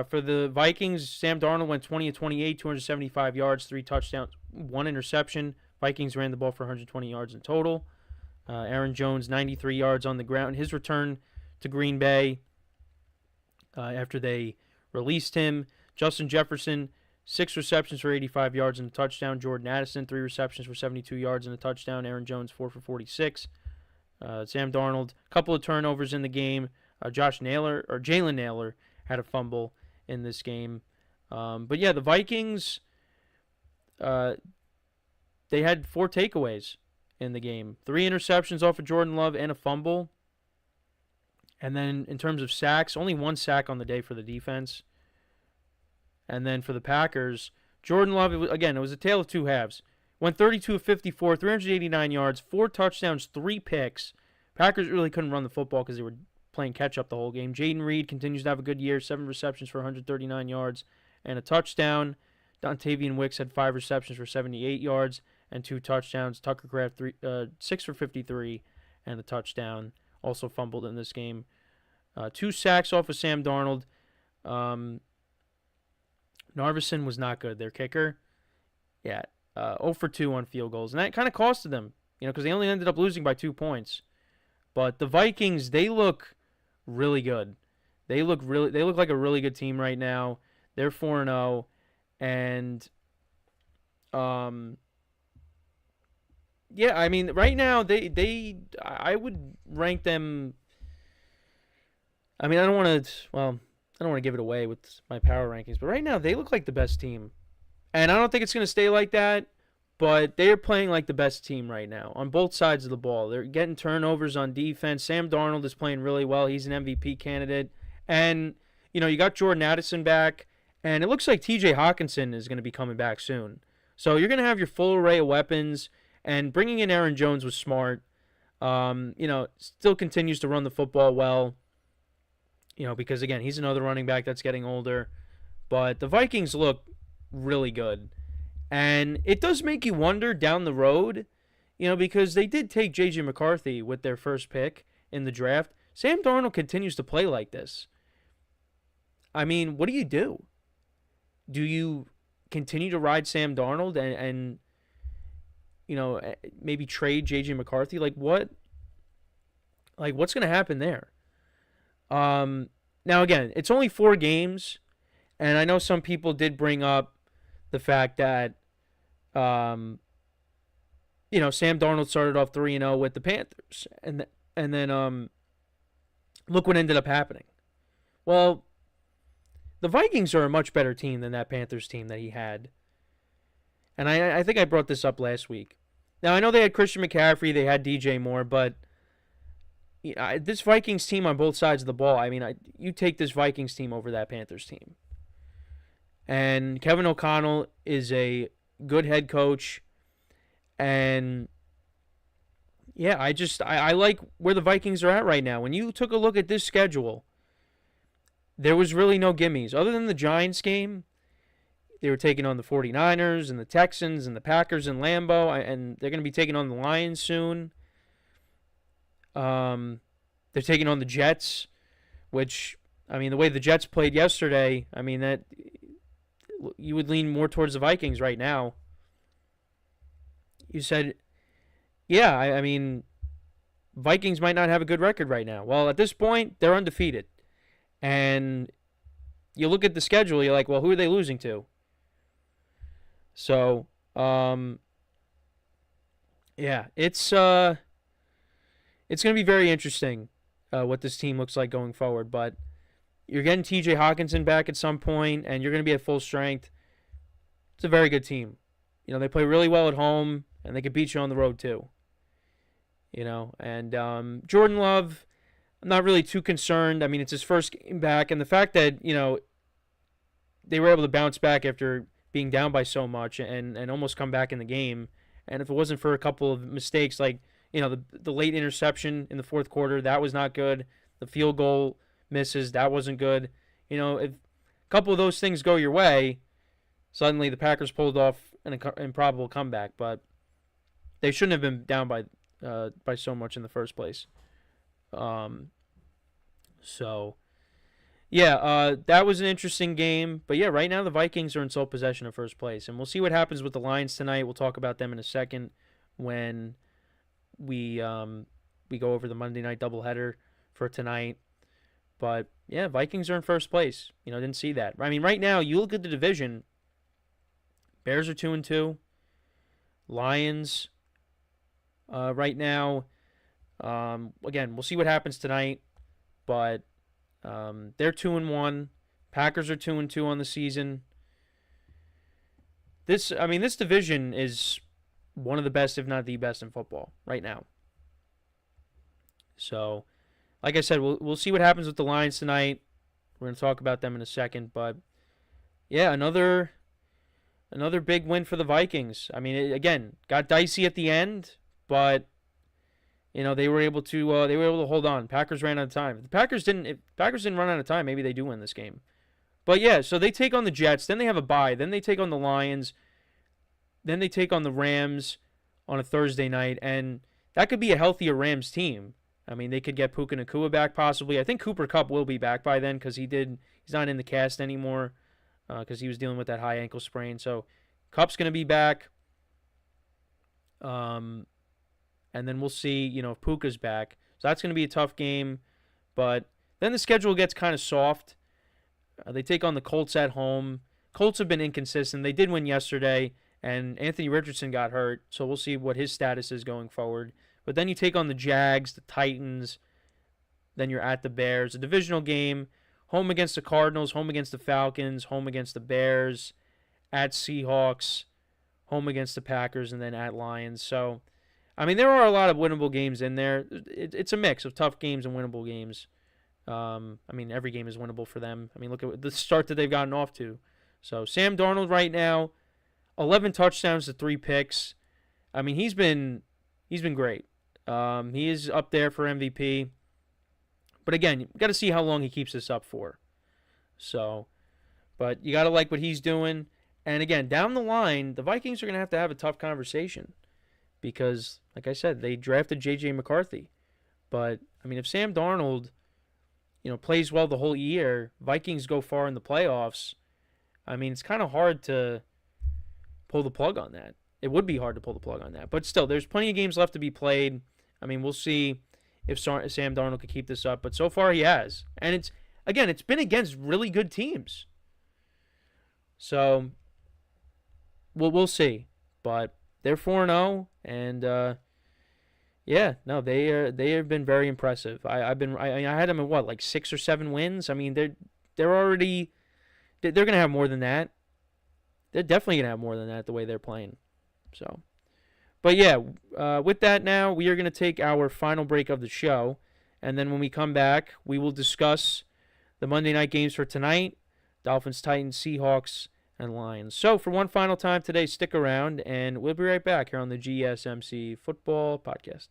For the Vikings, Sam Darnold went 20-28, 275 yards, 3 touchdowns, 1 interception. Vikings ran the ball for 120 yards in total. Aaron Jones, 93 yards on the ground. His return to Green Bay after they released him. Justin Jefferson, 6 receptions for 85 yards and a touchdown. Jordan Addison, 3 receptions for 72 yards and a touchdown. Aaron Jones, 4 for 46. Sam Darnold, a couple of turnovers in the game. Jalen Naylor had a fumble in this game. But yeah, the Vikings, they had 4 takeaways in the game. 3 interceptions off of Jordan Love and a fumble. And then in terms of sacks, only 1 sack on the day for the defense. And then for the Packers, Jordan Love, it was a tale of 2 halves. Went 32 of 54, 389 yards, 4 touchdowns, 3 picks. Packers really couldn't run the football because they were playing catch-up the whole game. Jaden Reed continues to have a good year, 7 receptions for 139 yards and a touchdown. Dontavian Wicks had 5 receptions for 78 yards and 2 touchdowns. Tucker Kraft, 6 for 53 and a touchdown. Also fumbled in this game. 2 sacks off of Sam Darnold. Narveson was not good, their kicker. Yeah, 0 for 2 on field goals. And that kind of costed them, because they only ended up losing by 2 points. But the Vikings, they look really good. They look like a really good team right now. They're 4-0. And, yeah, I mean, right now, I would rank them. I mean, I don't want to give it away with my power rankings, but right now they look like the best team. And I don't think it's going to stay like that, but they're playing like the best team right now on both sides of the ball. They're getting turnovers on defense. Sam Darnold is playing really well. He's an MVP candidate. And, you got Jordan Addison back, and it looks like TJ Hawkinson is going to be coming back soon. So you're going to have your full array of weapons, and bringing in Aaron Jones was smart. Still continues to run the football well. Because, again, he's another running back that's getting older. But the Vikings look really good. And it does make you wonder down the road, because they did take J.J. McCarthy with their first pick in the draft. Sam Darnold continues to play like this. I mean, what do you do? Do you continue to ride Sam Darnold and maybe trade J.J. McCarthy? What's going to happen there? Now, again, it's only 4 games, and I know some people did bring up the fact that, Sam Darnold started off 3-0 with the Panthers, and then look what ended up happening. Well, the Vikings are a much better team than that Panthers team that he had, and I think I brought this up last week. Now, I know they had Christian McCaffrey, they had DJ Moore, but this Vikings team on both sides of the ball, I mean, you take this Vikings team over that Panthers team. And Kevin O'Connell is a good head coach. And, yeah, I like where the Vikings are at right now. When you took a look at this schedule, there was really no gimmies. Other than the Giants game, they were taking on the 49ers and the Texans and the Packers in Lambeau, and they're going to be taking on the Lions soon. They're taking on the Jets, which, I mean, the way the Jets played yesterday, I mean, that you would lean more towards the Vikings right now. You said, yeah, I mean, Vikings might not have a good record right now. Well, at this point, they're undefeated. And you look at the schedule, you're like, well, who are they losing to? So, yeah, it's going to be very interesting what this team looks like going forward. But you're getting TJ Hawkinson back at some point, and you're going to be at full strength. It's a very good team. they play really well at home, and they could beat you on the road too. And Jordan Love, I'm not really too concerned. I mean, it's his first game back, and the fact that, they were able to bounce back after being down by so much and almost come back in the game. And if it wasn't for a couple of mistakes, like, the late interception in the fourth quarter, that was not good. The field goal misses, that wasn't good. If a couple of those things go your way, suddenly the Packers pulled off an improbable comeback, but they shouldn't have been down by so much in the first place. That was an interesting game. But yeah, right now the Vikings are in sole possession of first place, and we'll see what happens with the Lions tonight. We'll talk about them in a second when we go over the Monday night doubleheader for tonight. But yeah, Vikings are in first place. Didn't see that. I mean, right now you look at the division. Bears are 2-2. Lions. Right now, again, we'll see what happens tonight, but they're 2-1. Packers are 2-2 on the season. This division is one of the best, if not the best, in football right now. So, like I said, we'll see what happens with the Lions tonight. We're going to talk about them in a second, but yeah, another big win for the Vikings. I mean, again, got dicey at the end, but they were able to hold on. Packers ran out of time. If Packers didn't run out of time, maybe they do win this game. But yeah, so they take on the Jets, then they have a bye, then they take on the Lions, then they take on the Rams on a Thursday night, and that could be a healthier Rams team. I mean, they could get Puka Nacua back possibly. I think Cooper Kupp will be back by then because he's not in the cast anymore because he was dealing with that high ankle sprain. So Kupp's going to be back. And then we'll see, if Puka's back. So that's going to be a tough game. But then the schedule gets kind of soft. They take on the Colts at home. Colts have been inconsistent. They did win yesterday, and Anthony Richardson got hurt. So we'll see what his status is going forward. But then you take on the Jags, the Titans. Then you're at the Bears. A divisional game. Home against the Cardinals, home against the Falcons, home against the Bears, at Seahawks, home against the Packers, and then at Lions. So, I mean, there are a lot of winnable games in there. It's a mix of tough games and winnable games. I mean, every game is winnable for them. I mean, look at the start that they've gotten off to. So, Sam Darnold right now, 11 touchdowns to 3 picks. I mean, he's been great. He is up there for MVP. But again, you got to see how long he keeps this up for. So, but you got to like what he's doing. And again, down the line, the Vikings are going to have a tough conversation because, like I said, they drafted J.J. McCarthy. But, I mean, if Sam Darnold, plays well the whole year, Vikings go far in the playoffs, I mean, it's kind of hard to pull the plug on that. It would be hard to pull the plug on that. But still, there's plenty of games left to be played. I mean, we'll see if Sam Darnold could keep this up. But so far he has. And it's been against really good teams. So, we'll see. But they're 4-0. And, they have been very impressive. I had them at 6 or 7 wins? I mean, they're going to have more than that. They're definitely going to have more than that the way they're playing. So, but yeah, with that now, we are going to take our final break of the show. And then when we come back, we will discuss the Monday night games for tonight, Dolphins, Titans, Seahawks, and Lions. So for one final time today, stick around, and we'll be right back here on the GSMC Football Podcast.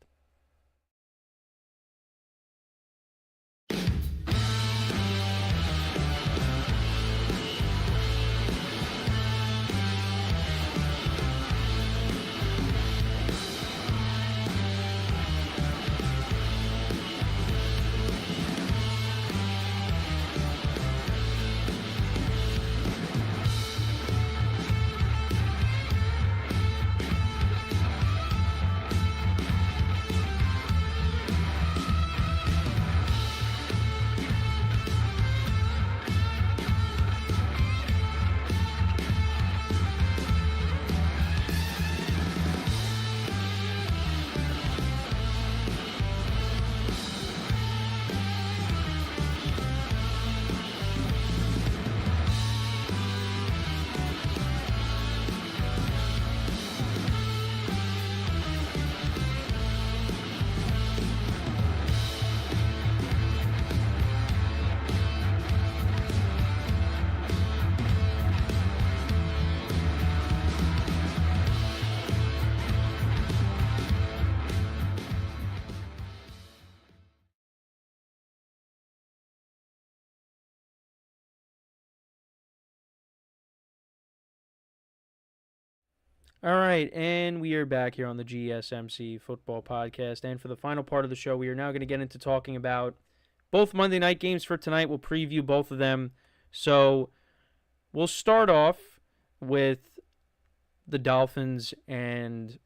All right, and we are back here on the GSMC Football Podcast. And for the final part of the show, we are now going to get into talking about both Monday night games for tonight. We'll preview both of them. So we'll start off with the Dolphins and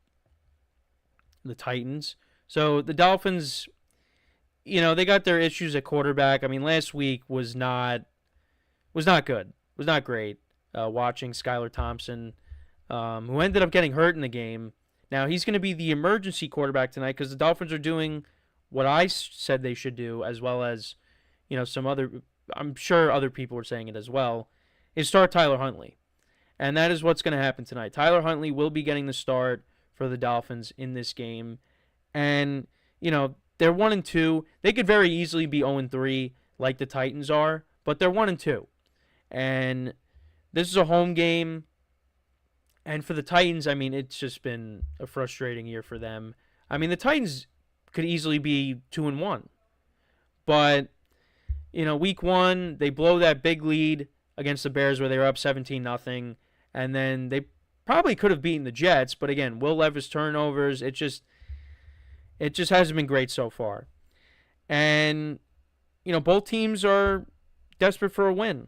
the Titans. So the Dolphins, they got their issues at quarterback. I mean, last week was not good. Was not great. Watching Skylar Thompson, who ended up getting hurt in the game. Now, he's going to be the emergency quarterback tonight because the Dolphins are doing what I said they should do, as well as, some other, I'm sure other people were saying it as well, is start Tyler Huntley. And that is what's going to happen tonight. Tyler Huntley will be getting the start for the Dolphins in this game. And, they're 1-2. They could very easily be 0-3 like the Titans are, but they're 1-2. And this is a home game. And for the Titans, I mean, it's just been a frustrating year for them. I mean, the Titans could easily be 2-1. But, week one, they blow that big lead against the Bears where they were up 17-0. And then they probably could have beaten the Jets. But again, Will Levis turnovers, it just hasn't been great so far. And, both teams are desperate for a win.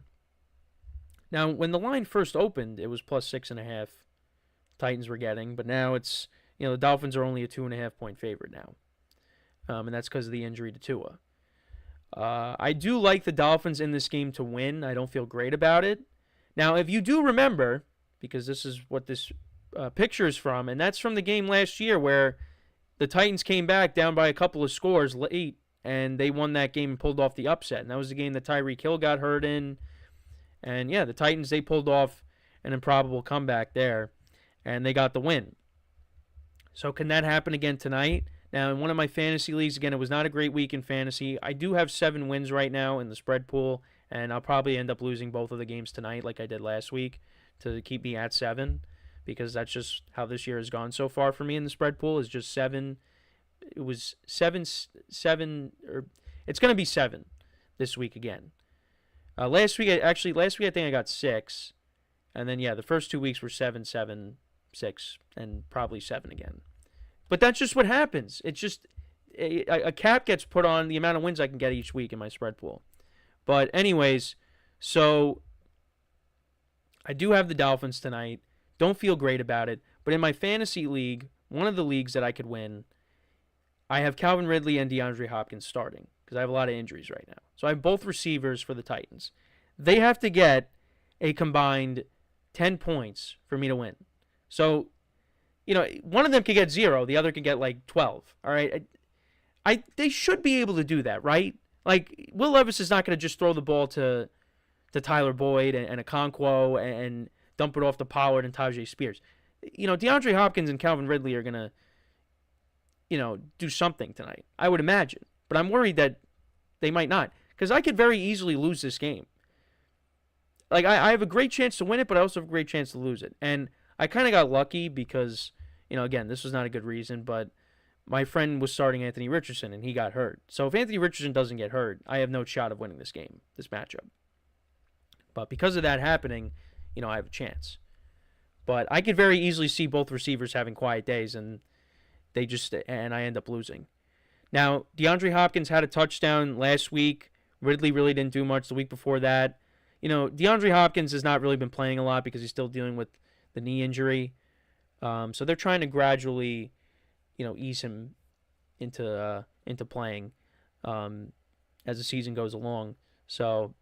Now, when the line first opened, it was plus 6.5 Titans were getting. But now it's, the Dolphins are only a 2.5-point favorite now. And that's because of the injury to Tua. I do like the Dolphins in this game to win. I don't feel great about it. Now, if you do remember, because this is what this picture is from, and that's from the game last year where the Titans came back down by a couple of scores late, and they won that game and pulled off the upset. And that was the game that Tyreek Hill got hurt in. And, yeah, the Titans, they pulled off an improbable comeback there, and they got the win. So can that happen again tonight? Now, in one of my fantasy leagues, again, it was not a great week in fantasy. I do have 7 wins right now in the spread pool, and I'll probably end up losing both of the games tonight like I did last week to keep me at 7, because that's just how this year has gone so far for me in the spread pool is just 7. It was 7, or it's going to be 7 this week again. Last week I think I got 6, and then, yeah, the first 2 weeks were 7, 7, 6, and probably 7 again. But that's just what happens. It's just a cap gets put on the amount of wins I can get each week in my spread pool. But anyways, so I do have the Dolphins tonight. Don't feel great about it. But in my fantasy league, one of the leagues that I could win, I have Calvin Ridley and DeAndre Hopkins starting because I have a lot of injuries right now. So I have both receivers for the Titans. They have to get a combined 10 points for me to win. So, one of them could get 0, the other could get like 12. All right, they should be able to do that, right? Like Will Levis is not going to just throw the ball to Tyler Boyd and Okonkwo and dump it off to Pollard and Tajay Spears. DeAndre Hopkins and Calvin Ridley are going to, do something tonight, I would imagine. But I'm worried that they might not, because I could very easily lose this game. Like I have a great chance to win it, but I also have a great chance to lose it. And I kind of got lucky because, again, this was not a good reason, but my friend was starting Anthony Richardson, and he got hurt. So if Anthony Richardson doesn't get hurt, I have no shot of winning this game, this matchup. But because of that happening, I have a chance. But I could very easily see both receivers having quiet days, and I end up losing. Now, DeAndre Hopkins had a touchdown last week. Ridley really didn't do much the week before that. DeAndre Hopkins has not really been playing a lot because he's still dealing with the knee injury. So they're trying to gradually, ease him into playing as the season goes along. So,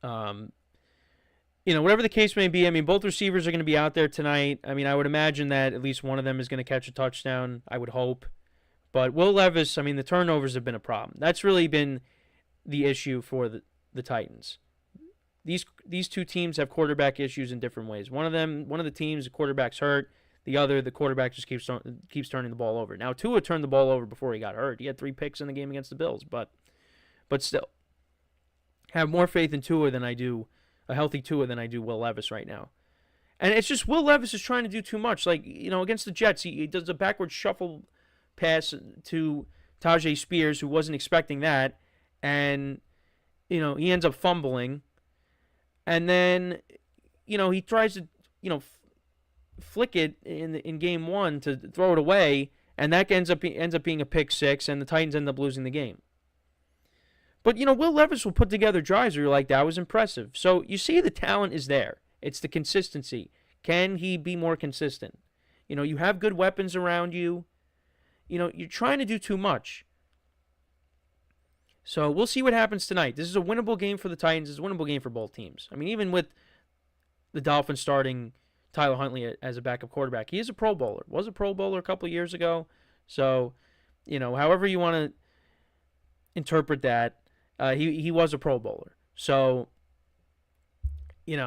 whatever the case may be, I mean, both receivers are going to be out there tonight. I mean, I would imagine that at least one of them is going to catch a touchdown, I would hope. But Will Levis, I mean, the turnovers have been a problem. That's really been the issue for the Titans. These two teams have quarterback issues in different ways. One of the teams, the quarterback's hurt. The other, the quarterback just keeps turning the ball over. Now, Tua turned the ball over before he got hurt. He had 3 picks in the game against the Bills, but still, have more faith in Tua than I do, a healthy Tua, than I do Will Levis right now. And it's just Will Levis is trying to do too much. Like, against the Jets, he does a backward shuffle pass to Tajay Spears, who wasn't expecting that, and he ends up fumbling. And then, he tries to, flick it in game one to throw it away, and that ends up being a pick six, and the Titans end up losing the game. But, Will Levis will put together drives where you're like, that was impressive. So you see the talent is there. It's the consistency. Can he be more consistent? You have good weapons around you. You're trying to do too much. So we'll see what happens tonight. This is a winnable game for the Titans. It's a winnable game for both teams. I mean, even with the Dolphins starting Tyler Huntley as a backup quarterback, he is a Pro Bowler. Was a Pro Bowler a couple of years ago. So, however you want to interpret that, he was a Pro Bowler. So, you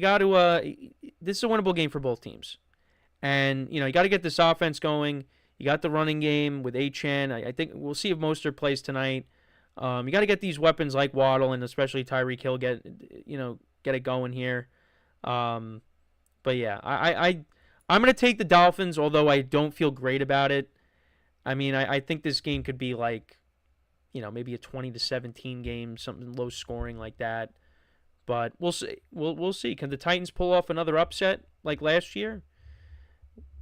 got to. This is a winnable game for both teams, and you got to get this offense going. You got the running game with Achane. I think we'll see if Mostert plays tonight. You got to get these weapons like Waddle and especially Tyreek Hill get it going here. But yeah, I'm gonna take the Dolphins, although I don't feel great about it. I mean, I think this game could be like, maybe a 20-17 game, something low scoring like that. But we'll see. We'll see. Can the Titans pull off another upset like last year?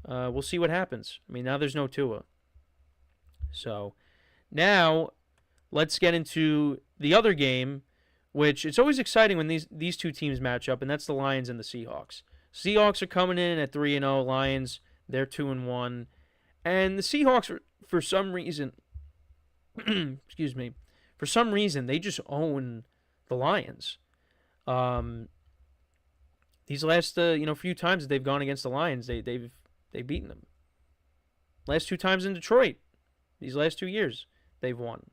We'll see what happens. I mean, now there's no Tua. So now let's get into the other game, which it's always exciting when these two teams match up, and that's the Lions and the Seahawks. Seahawks are coming in at 3-0. Lions, they're 2-1. And the Seahawks, for some reason, excuse me, for some reason, they just own the Lions. These last few times that they've gone against the Lions, they've beaten them. Last two times in Detroit, these last 2 years, they've won.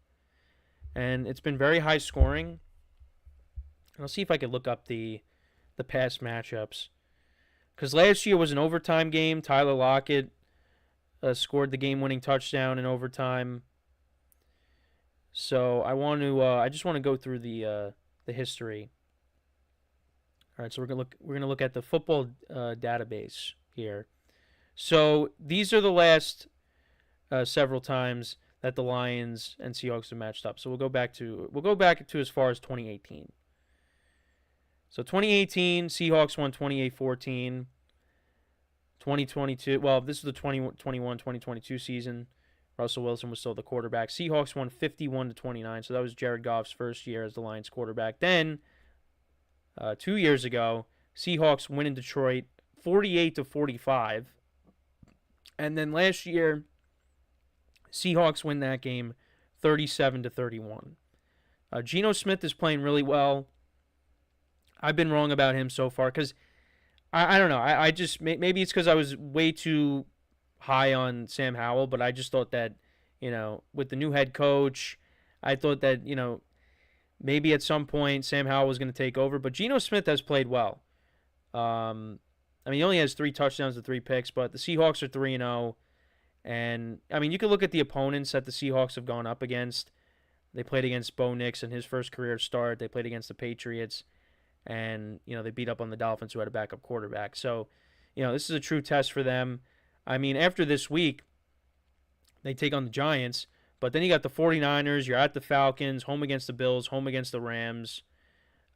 And it's been very high scoring. I'll see if I can look up the past matchups. Because last year was an overtime game. Tyler Lockett scored the game-winning touchdown in overtime. So I just want to go through the history. All right, so we're gonna look at the football database here. So these are the last several times that the Lions and Seahawks have matched up. So we'll go back to as far as 2018. So 2018, Seahawks won 28-14. 2022, well, this is the 2021-2022 season. Russell Wilson was still the quarterback. Seahawks won 51-29. So that was Jared Goff's first year as the Lions quarterback. Then 2 years ago, Seahawks win in Detroit 48-45. And then last year, Seahawks win that game 37-31. Geno Smith is playing really well. I've been wrong about him so far because I don't know. I just maybe it's because I was way too high on Sam Howell, but I just thought that with the new head coach, I thought that maybe at some point Sam Howell was going to take over. But Geno Smith has played well. I mean, he only has 3 touchdowns to 3 picks, but the Seahawks are 3-0. And, I mean, you can look at the opponents that the Seahawks have gone up against. They played against Bo Nix in his first career start. They played against the Patriots. And, they beat up on the Dolphins, who had a backup quarterback. So, this is a true test for them. I mean, after this week, they take on the Giants. But then you got the 49ers. You're at the Falcons, home against the Bills, home against the Rams.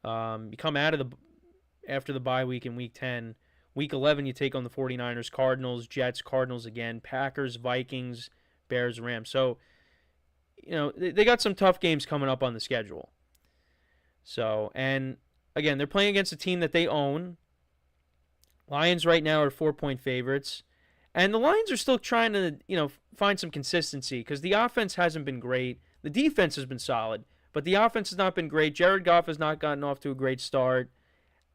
You come after the bye week in Week 10. Week 11, you take on the 49ers, Cardinals, Jets, Cardinals again, Packers, Vikings, Bears, Rams. So, they got some tough games coming up on the schedule. So, and again, they're playing against a team that they own. Lions right now are 4-point favorites. And the Lions are still trying to, find some consistency because the offense hasn't been great. The defense has been solid, but the offense has not been great. Jared Goff has not gotten off to a great start.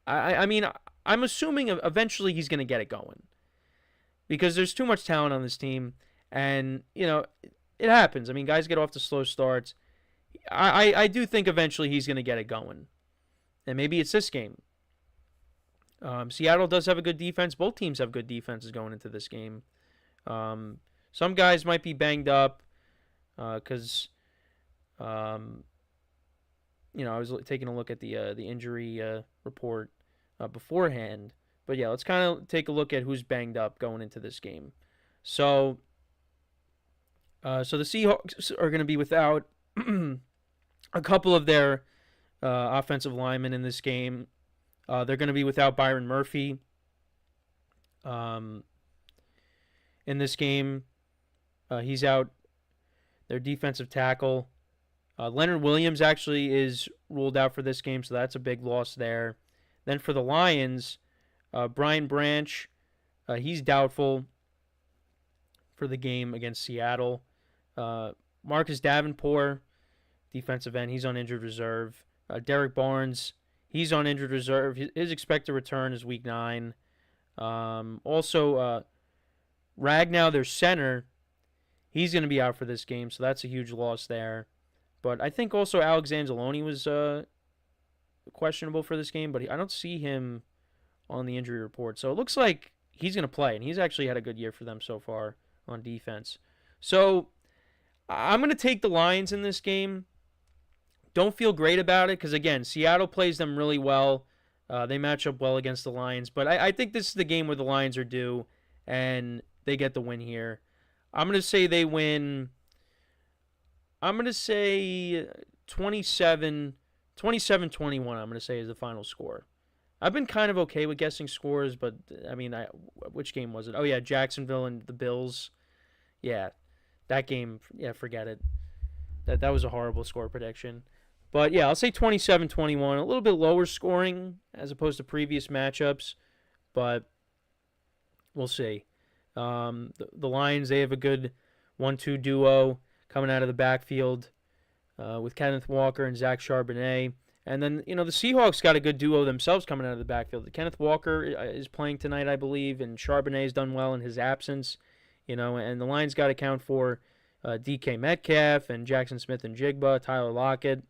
I mean, I'm assuming eventually he's going to get it going because there's too much talent on this team. And, it happens. I mean, guys get off to slow starts. I do think eventually he's going to get it going. And maybe it's this game. Seattle does have a good defense. Both teams have good defenses going into this game. Some guys might be banged up because, I was taking a look at the injury report beforehand. But, yeah, let's kind of take a look at who's banged up going into this game. So the Seahawks are going to be without a couple of their offensive linemen in this game. They're going to be without Byron Murphy. in this game. He's out. Their defensive tackle. Leonard Williams actually is ruled out for this game, so that's a big loss there. Then for the Lions, Brian Branch, he's doubtful for the game against Seattle. Marcus Davenport, defensive end, he's on injured reserve. Derek Barnes, he's on injured reserve. His expected return is week 9. Also, Ragnow, their center, he's going to be out for this game, so that's a huge loss there. But I think also Alex Anzalone was questionable for this game, but I don't see him on the injury report. So it looks like he's going to play, and he's actually had a good year for them so far on defense. So I'm going to take the Lions in this game. Don't feel great about it because, again, Seattle plays them really well. They match up well against the Lions. But I think this is the game where the Lions are due, and they get the win here. I'm going to say they win. I'm going to say 27-21, I'm going to say is the final score. I've been kind of okay with guessing scores, but, I mean, which game was it? Oh, yeah, Jacksonville and the Bills. Yeah, that game, yeah, forget it. That was a horrible score prediction. But, yeah, I'll say 27-21, a little bit lower scoring as opposed to previous matchups, but we'll see. The Lions, they have a good 1-2 duo coming out of the backfield with Kenneth Walker and Zach Charbonnet. And then, the Seahawks got a good duo themselves coming out of the backfield. Kenneth Walker is playing tonight, I believe, and Charbonnet has done well in his absence. And the Lions got to account for DK Metcalf and Jackson Smith and Jigba, Tyler Lockett.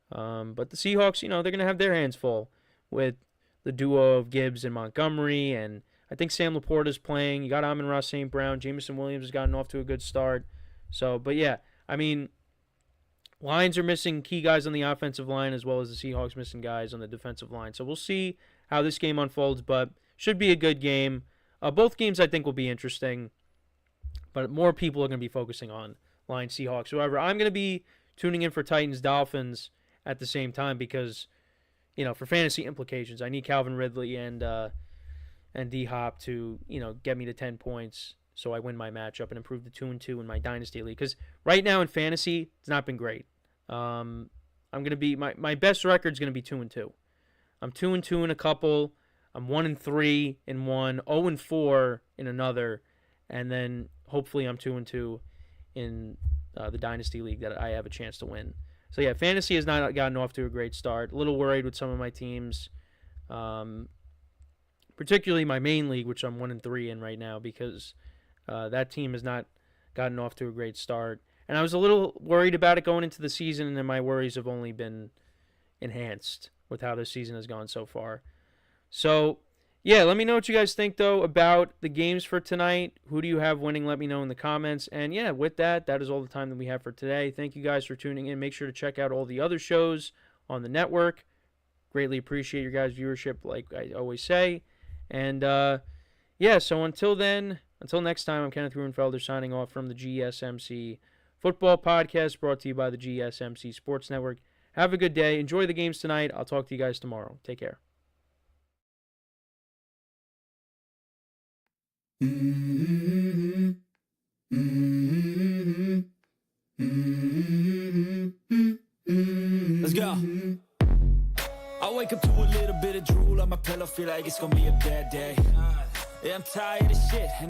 But the Seahawks, they're going to have their hands full with the duo of Gibbs and Montgomery, and I think Sam Laporta's playing. You got Amon-Ra St. Brown. Jameson Williams has gotten off to a good start. So, but yeah, I mean, Lions are missing key guys on the offensive line as well as the Seahawks missing guys on the defensive line. So we'll see how this game unfolds, but should be a good game. Both games I think will be interesting, but more people are going to be focusing on Lions, Seahawks. However, I'm going to be tuning in for Titans, Dolphins at the same time because, for fantasy implications, I need Calvin Ridley and D-Hop to, get me to 10 points so I win my matchup and improve to 2-2 in my Dynasty League. Because right now in fantasy, it's not been great. I'm going to be, my best record is going to be 2-2. I'm 2-2 in a couple. I'm 1-3 in one, 0-4 in another, and then hopefully I'm 2-2 in the Dynasty League that I have a chance to win. So yeah, fantasy has not gotten off to a great start. A little worried with some of my teams, particularly my main league, which I'm 1-3 in right now, because that team has not gotten off to a great start. And I was a little worried about it going into the season, and then my worries have only been enhanced with how this season has gone so far. So, yeah, let me know what you guys think, though, about the games for tonight. Who do you have winning? Let me know in the comments. And, yeah, with that, that is all the time that we have for today. Thank you guys for tuning in. Make sure to check out all the other shows on the network. Greatly appreciate your guys' viewership, like I always say. And, yeah, so until next time, I'm Kenneth Gruenfelder signing off from the GSMC Football Podcast, brought to you by the GSMC Sports Network. Have a good day. Enjoy the games tonight. I'll talk to you guys tomorrow. Take care. Let's go. I wake up to a little bit of drool on my pillow, feel like it's gonna be a bad day. Yeah, I'm tired of shit.